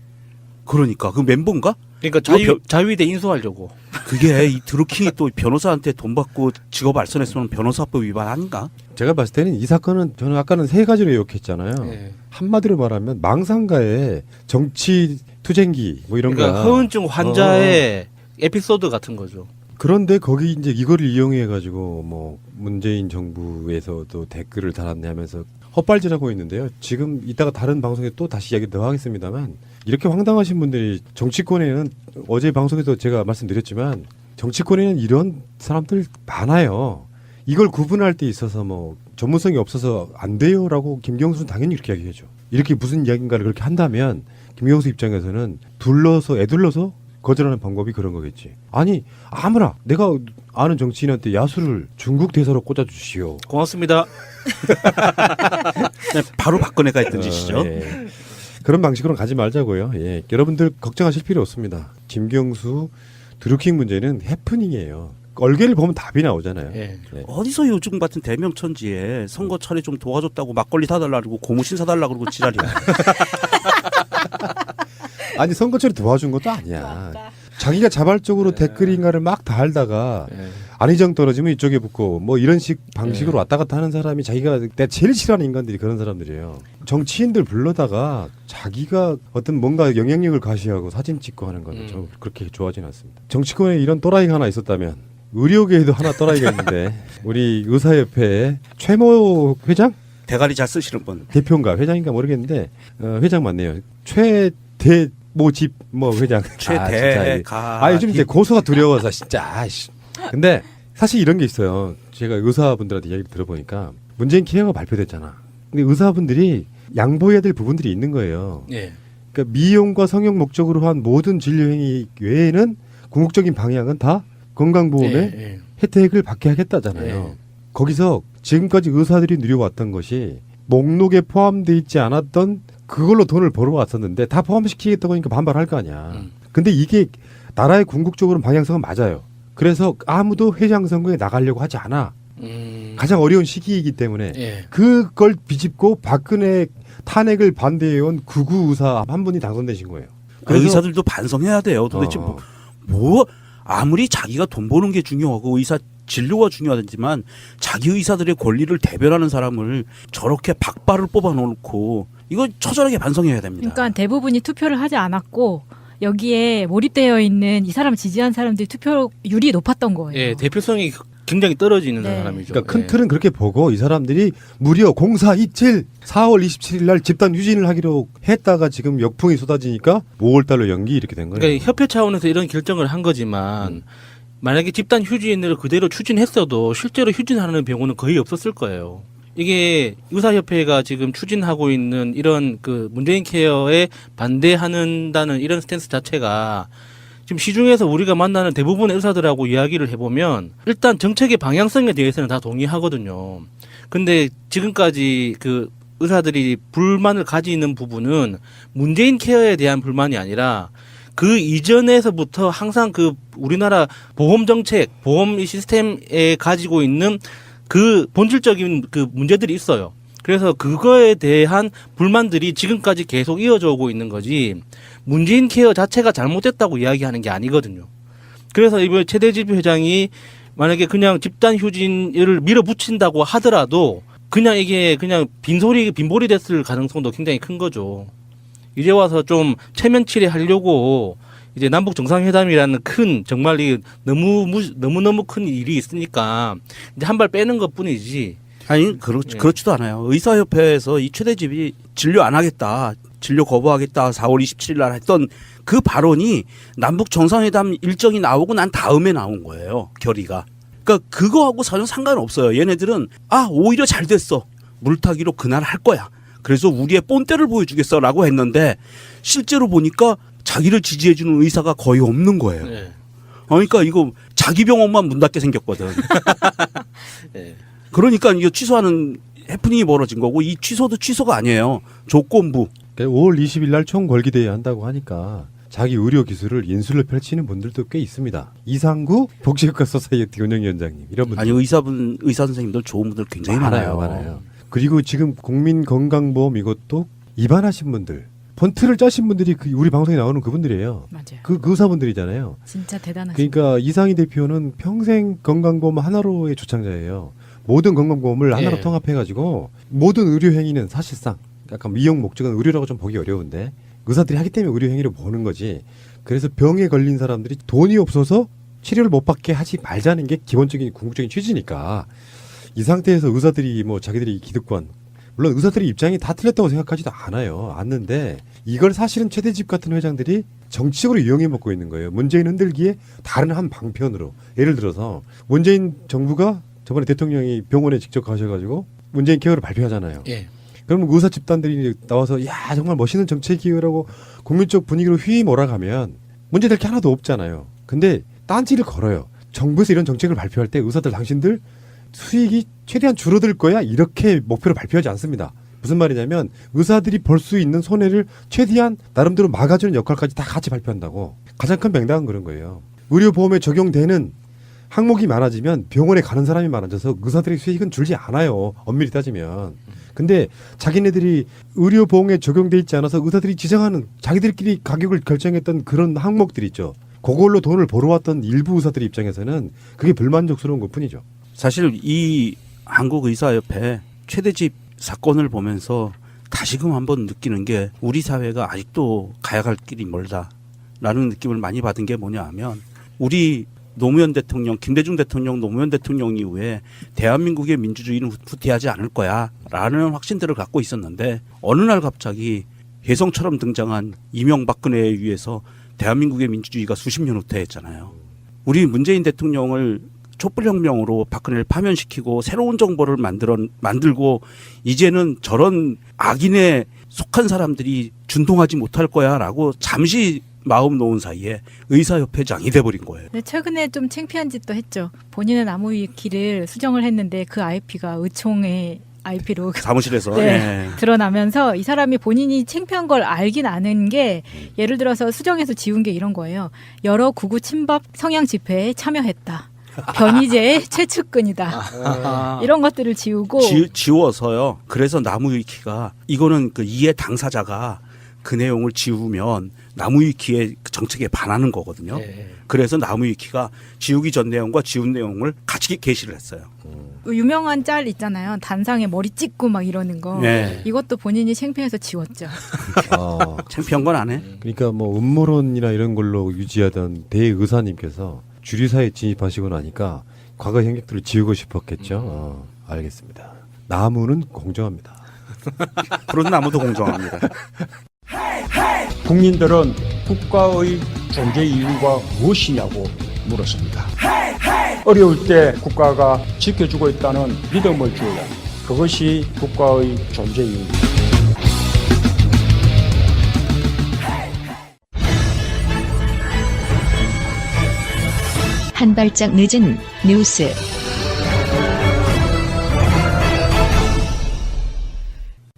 그러니까 그 멤버인가? 그러니까 자위대 인수하려고. 그게 이 드루킹이 또 변호사한테 돈 받고 직업 알선했으면 변호사법 위반 아닌가? 제가 봤을 때는 이 사건은 저는 아까는 세 가지로 요약했잖아요. 네. 한마디로 말하면 망상가의 정치 투쟁기 뭐 이런 그러니까 거. 허언증 환자의 에피소드 같은 거죠. 그런데 거기 이제 이거를 이용해 가지고 뭐 문재인 정부에서도 댓글을 달았네 하면서 헛발질하고 있는데요. 지금 이따가 다른 방송에 또 다시 이야기 더 하겠습니다만 이렇게 황당하신 분들이 정치권에는 어제 방송에서 제가 말씀드렸지만 정치권에는 이런 사람들 많아요. 이걸 구분할 때 있어서 뭐 전문성이 없어서 안 돼요라고 김경수는 당연히 이렇게 이야기하죠. 이렇게 무슨 이야기인가를 그렇게 한다면 김경수 입장에서는 애둘러서 거절하는 방법이 그런 거겠지. 아니 아무나 내가 아는 정치인한테 야수를 중국 대사로 꽂아주시오. 고맙습니다. 바로 박근혜가 했던 짓이죠. 예. 그런 방식으로 가지 말자고요. 예. 여러분들 걱정하실 필요 없습니다. 김경수 드루킹 문제는 해프닝이에요. 얼개를 보면 답이 나오잖아요. 예. 네. 어디서 요즘 같은 대명천지에 선거 차례 좀 도와줬다고 막걸리 사달라 그러고 고무신 사달라 그러고 지랄이야. 아니 선거철에 도와준 것도 아니야. 자기가 자발적으로 댓글인가를 막 달다가 안희정 떨어지면 이쪽에 붙고 뭐 이런 식 방식으로 왔다 갔다 하는 사람이 자기가 내가 제일 싫어하는 인간들이 그런 사람들이에요. 정치인들 불러다가 자기가 어떤 뭔가 영향력을 가시하고 사진 찍고 하는 거는 저 그렇게 좋아하지는 않습니다. 정치권에 이런 또라이가 하나 있었다면 의료계에도 하나 또라이가 있는데 우리 의사협회 최모 회장? 대가리 잘 쓰시는 분. 대표인가 회장인가 모르겠는데 회장 맞네요. 최대 모집 뭐 회장. 최대가. 요즘 이제 고소가 두려워서 진짜. 근데 사실 이런 게 있어요. 제가 의사분들한테 이야기 들어보니까 문재인 케어가 발표됐잖아. 근데 의사분들이 양보해야 될 부분들이 있는 거예요. 예. 그러니까 미용과 성형 목적으로 한 모든 진료 행위 외에는 궁극적인 방향은 다 건강보험의 혜택을 받게 하겠다잖아요. 거기서 지금까지 의사들이 누려왔던 것이 목록에 포함되어 있지 않았던 그걸로 돈을 벌어왔었는데 다 포함시키겠다고 하니까 반발할 거 아니야. 근데 이게 나라의 궁극적으로는 방향성은 맞아요. 그래서 아무도 회장 선거에 나가려고 하지 않아. 가장 어려운 시기이기 때문에 그걸 비집고 박근혜 탄핵을 반대해온 극우 의사 한 분이 당선되신 거예요. 그래서 의사들도 반성해야 돼요. 도대체 뭐 아무리 자기가 돈 버는 게 중요하고 의사 진료가 중요하지만 자기 의사들의 권리를 대변하는 사람을 저렇게 박발을 뽑아놓고 이거 처절하게 반성해야 됩니다. 그러니까 대부분이 투표를 하지 않았고 여기에 몰입되어 있는 이 사람 지지한 사람들이 투표율이 높았던 거예요. 예, 대표성이 굉장히 떨어지는 사람이죠. 그러니까 큰 틀은 그렇게 보고 이 사람들이 무려 0427 4월 27일 날 집단 휴진을 하기로 했다가 지금 역풍이 쏟아지니까 5월 달로 연기 이렇게 된 거예요. 그러니까 협회 차원에서 이런 결정을 한 거지만 만약에 집단 휴진을 그대로 추진했어도 실제로 휴진하는 병원은 거의 없었을 거예요. 이게 의사협회가 지금 추진하고 있는 이런 그 문재인 케어에 반대한다는 이런 스탠스 자체가 지금 시중에서 우리가 만나는 대부분의 의사들하고 이야기를 해보면 일단 정책의 방향성에 대해서는 다 동의하거든요. 근데 지금까지 그 의사들이 불만을 가지는 부분은 문재인 케어에 대한 불만이 아니라 그 이전에서부터 항상 그 우리나라 보험 정책, 보험 시스템에 가지고 있는 그 본질적인 그 문제들이 있어요. 그래서 그거에 대한 불만들이 지금까지 계속 이어져 오고 있는 거지 문재인 케어 자체가 잘못됐다고 이야기하는 게 아니거든요. 그래서 이번에 최대집 회장이 만약에 그냥 집단 휴진을 밀어붙인다고 하더라도 그냥 이게 그냥 빈볼이 됐을 가능성도 굉장히 큰 거죠. 이제 와서 좀 체면치레 하려고 이제 남북 정상회담이라는 큰 정말 너무너무 큰 일이 있으니까 이제 한 발 빼는 것 뿐이지. 아니 그렇지도 않아요. 의사협회에서 이 최대집이 진료 안 하겠다, 진료 거부하겠다 4월 27일 날 했던 그 발언이 남북 정상회담 일정이 나오고 난 다음에 나온 거예요. 결의가. 그러니까 그거하고 전혀 상관없어요. 얘네들은 오히려 잘 됐어. 물타기로 그날 할 거야. 그래서 우리의 본때를 보여주겠어라고 했는데 실제로 보니까 자기를 지지해주는 의사가 거의 없는 거예요. 그러니까 이거 자기 병원만 문 닫게 생겼거든. 그러니까 이거 취소하는 해프닝이 벌어진 거고 이 취소도 취소가 아니에요. 조건부. 5월 20일 날 총궐기대회 한다고 하니까 자기 의료 기술을 인술로 펼치는 분들도 꽤 있습니다. 이상구 복지국가 소사이어티 운영위원장님 이런 분들. 아니 의사 선생님들 좋은 분들 굉장히 많아요. 그리고 지금 국민건강보험 이것도 입안하신 분들, 폰트를 짜신 분들이 우리 방송에 나오는 그분들이에요. 맞아요. 그 의사분들이잖아요. 진짜 대단하시죠. 그러니까 이상희 대표는 평생 건강보험 하나로의 주창자예요. 모든 건강보험을 하나로 통합해가지고 모든 의료행위는 사실상 약간 미용 목적은 의료라고 좀 보기 어려운데 의사들이 하기 때문에 의료행위를 보는 거지. 그래서 병에 걸린 사람들이 돈이 없어서 치료를 못 받게 하지 말자는 게 기본적인 궁극적인 취지니까 이 상태에서 의사들이 뭐 자기들이 기득권, 물론 의사들의 입장이 다 틀렸다고 생각하지도 않는데 이걸 사실은 최대집 같은 회장들이 정치적으로 이용해 먹고 있는 거예요. 문재인 흔들기에 다른 한 방편으로. 예를 들어서 문재인 정부가 저번에 대통령이 병원에 직접 가셔가지고 문재인 케어를 발표하잖아요. 예. 그러면 의사 집단들이 나와서 야 정말 멋있는 정책이라고 국민적 분위기로 휘 몰아가면 문제될 게 하나도 없잖아요. 근데 딴지를 걸어요. 정부에서 이런 정책을 발표할 때 의사들 당신들 수익이 최대한 줄어들 거야 이렇게 목표를 발표하지 않습니다. 무슨 말이냐면 의사들이 벌 수 있는 손해를 최대한 나름대로 막아주는 역할까지 다 같이 발표한다고. 가장 큰 맹당은 그런 거예요. 의료보험에 적용되는 항목이 많아지면 병원에 가는 사람이 많아져서 의사들의 수익은 줄지 않아요. 엄밀히 따지면. 근데 자기네들이 의료보험에 적용돼 있지 않아서 의사들이 지정하는 자기들끼리 가격을 결정했던 그런 항목들 있죠. 그걸로 돈을 벌어왔던 일부 의사들의 입장에서는 그게 불만족스러운 것뿐이죠. 사실 이 한국의사협회 최대집 사건을 보면서 다시금 한번 느끼는 게 우리 사회가 아직도 가야 갈 길이 멀다라는 느낌을 많이 받은 게 뭐냐 하면 우리 노무현 대통령, 김대중 대통령, 노무현 대통령 이후에 대한민국의 민주주의는 후퇴하지 않을 거야 라는 확신들을 갖고 있었는데 어느 날 갑자기 혜성처럼 등장한 이명박근혜에 의해서 대한민국의 민주주의가 수십 년 후퇴했잖아요. 우리 문재인 대통령을 촛불혁명으로 박근혜를 파면시키고 새로운 정보를 만들고 이제는 저런 악인에 속한 사람들이 준동하지 못할 거야 라고 잠시 마음 놓은 사이에 의사협회장이 돼버린 거예요. 네, 최근에 좀 창피한 짓도 했죠. 본인의 나무위키를 수정을 했는데 그 IP가 의총의 IP로 사무실에서 드러나면서 이 사람이 본인이 창피한 걸 알긴 아는 게 예를 들어서 수정해서 지운 게 이런 거예요. 여러 구구 친박 성향 집회에 참여했다. 변희재의 최측근이다. 이런 것들을 지우고 지워서요. 그래서 나무위키가 이거는 그 이해 당사자가 그 내용을 지우면 나무위키의 정책에 반하는 거거든요. 그래서 나무위키가 지우기 전 내용과 지운 내용을 같이 게시를 했어요. 유명한 짤 있잖아요. 단상에 머리 찍고 막 이러는 거. 이것도 본인이 창피해서 지웠죠. 창피한 건 안 해. 그러니까 뭐 음모론이나 이런 걸로 유지하던 대의사님께서 주류사에 진입하시고 나니까 과거 행적들을 지우고 싶었겠죠. 알겠습니다. 나무는 공정합니다. 그런 나무도 공정합니다. 국민들은 국가의 존재 이유가 무엇이냐고 물었습니다. 어려울 때 국가가 지켜주고 있다는 믿음을 줘야 그것이 국가의 존재 이유입니다. 한 발짝 늦은 뉴스.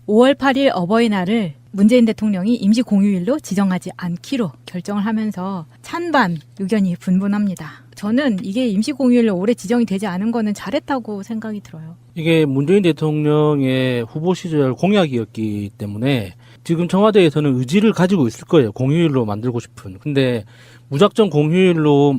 (5월 8일) 어버이날을 문재인 대통령이 임시 공휴일로 지정하지 않기로 결정을 하면서 찬반 의견이 분분합니다. 저는 이게 임시 공휴일로 올해 지정이 되지 않은 거는 잘했다고 생각이 들어요. 이게 문재인 대통령의 후보 시절 공약이었기 때문에 지금 청와대에서는 의지를 가지고 있을 거예요. 공휴일로 만들고 싶은. 근데 무작정 공휴일로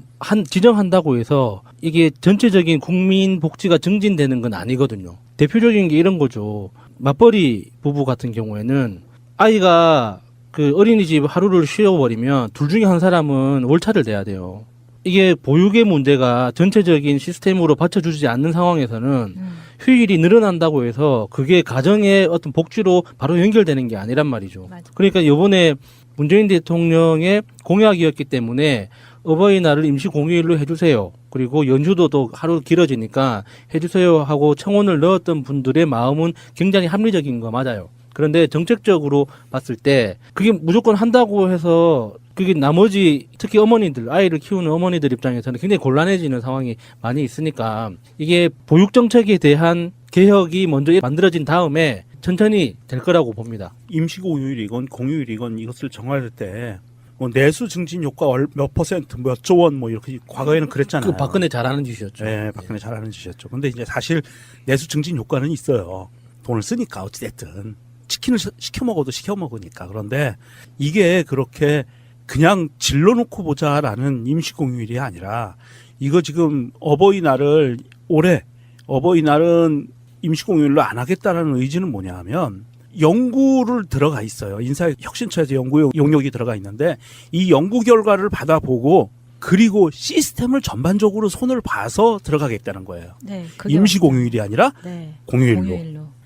지정한다고 해서 이게 전체적인 국민 복지가 증진되는 건 아니거든요. 대표적인 게 이런 거죠. 맞벌이 부부 같은 경우에는 아이가 그 어린이집 하루를 쉬어버리면 둘 중에 한 사람은 월차를 내야 돼요. 이게 보육의 문제가 전체적인 시스템으로 받쳐주지 않는 상황에서는 휴일이 늘어난다고 해서 그게 가정의 어떤 복지로 바로 연결되는 게 아니란 말이죠. 맞아. 그러니까 이번에 문재인 대통령의 공약이었기 때문에 어버이날을 임시 공휴일로 해주세요. 그리고 연휴도 또 하루 길어지니까 해주세요 하고 청원을 넣었던 분들의 마음은 굉장히 합리적인 거 맞아요. 그런데 정책적으로 봤을 때 그게 무조건 한다고 해서 그게 나머지 특히 어머니들, 아이를 키우는 어머니들 입장에서는 굉장히 곤란해지는 상황이 많이 있으니까 이게 보육 정책에 대한 개혁이 먼저 만들어진 다음에 천천히 될 거라고 봅니다. 임시공휴일이건 공휴일이건 이것을 정할 때 뭐 내수 증진 효과 몇 퍼센트, 몇 조 원 뭐 이렇게 과거에는 그랬잖아요. 그 박근혜 잘하는 짓이었죠. 네, 박근혜 잘하는 짓이었죠. 근데 이제 사실 내수 증진 효과는 있어요. 돈을 쓰니까 어찌됐든 치킨을 시켜 먹어도 시켜 먹으니까. 그런데 이게 그렇게 그냥 질러놓고 보자라는 임시공휴일이 아니라 이거 지금 어버이날을 올해 어버이날은 임시공휴일로 안 하겠다라는 의지는 뭐냐 하면 연구를 들어가 있어요. 인사혁신처에서 연구 용역이 들어가 있는데 이 연구 결과를 받아보고 그리고 시스템을 전반적으로 손을 봐서 들어가겠다는 거예요. 네, 임시공휴일이 아니라 네,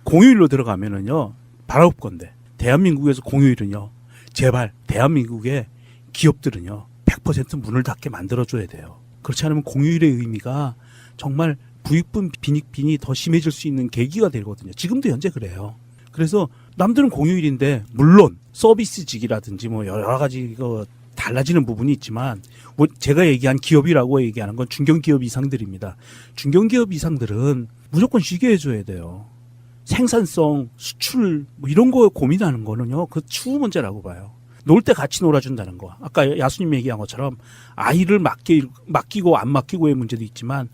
공휴일로 들어가면은요 바라옵 건데 대한민국에서 공휴일은요 제발 대한민국의 기업들은요 100% 문을 닫게 만들어줘야 돼요. 그렇지 않으면 공휴일의 의미가 정말 부익분 빈익빈이 더 심해질 수 있는 계기가 되거든요. 지금도 현재 그래요. 그래서 남들은 공휴일인데 물론 서비스직이라든지 뭐 여러 가지 이거 달라지는 부분이 있지만 뭐 제가 얘기한 기업이라고 얘기하는 건 중견기업 이상들입니다. 중견기업 이상들은 무조건 쉬게 해줘야 돼요. 생산성, 수출 뭐 이런 거 고민하는 거는요 그 추후 문제라고 봐요. 놀 때 같이 놀아준다는 거. 아까 야수님 얘기한 것처럼 아이를 맡기고 안 맡기고의 문제도 있지만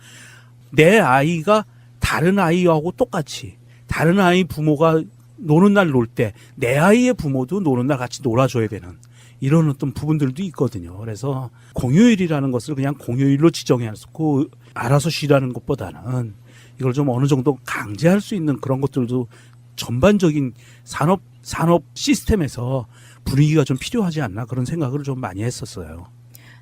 내 아이가 다른 아이하고 똑같이 다른 아이 부모가 노는 날 놀 때 내 아이의 부모도 노는 날 같이 놀아줘야 되는 이런 어떤 부분들도 있거든요. 그래서 공휴일이라는 것을 그냥 공휴일로 지정해놓고 알아서 쉬라는 것보다는 이걸 좀 어느 정도 강제할 수 있는 그런 것들도 전반적인 산업 시스템에서 분위기가 좀 필요하지 않나 그런 생각을 좀 많이 했었어요.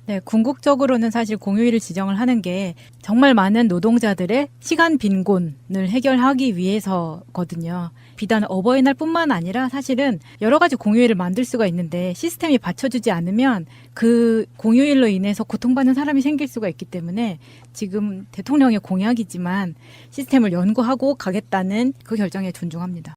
네, 궁극적으로는 사실 공휴일을 지정을 하는 게 정말 많은 노동자들의 시간 빈곤을 해결하기 위해서거든요. 비단 어버이날뿐만 아니라 사실은 여러 가지 공휴일을 만들 수가 있는데 시스템이 받쳐주지 않으면 그 공휴일로 인해서 고통받는 사람이 생길 수가 있기 때문에 지금 대통령의 공약이지만 시스템을 연구하고 가겠다는 그 결정에 존중합니다.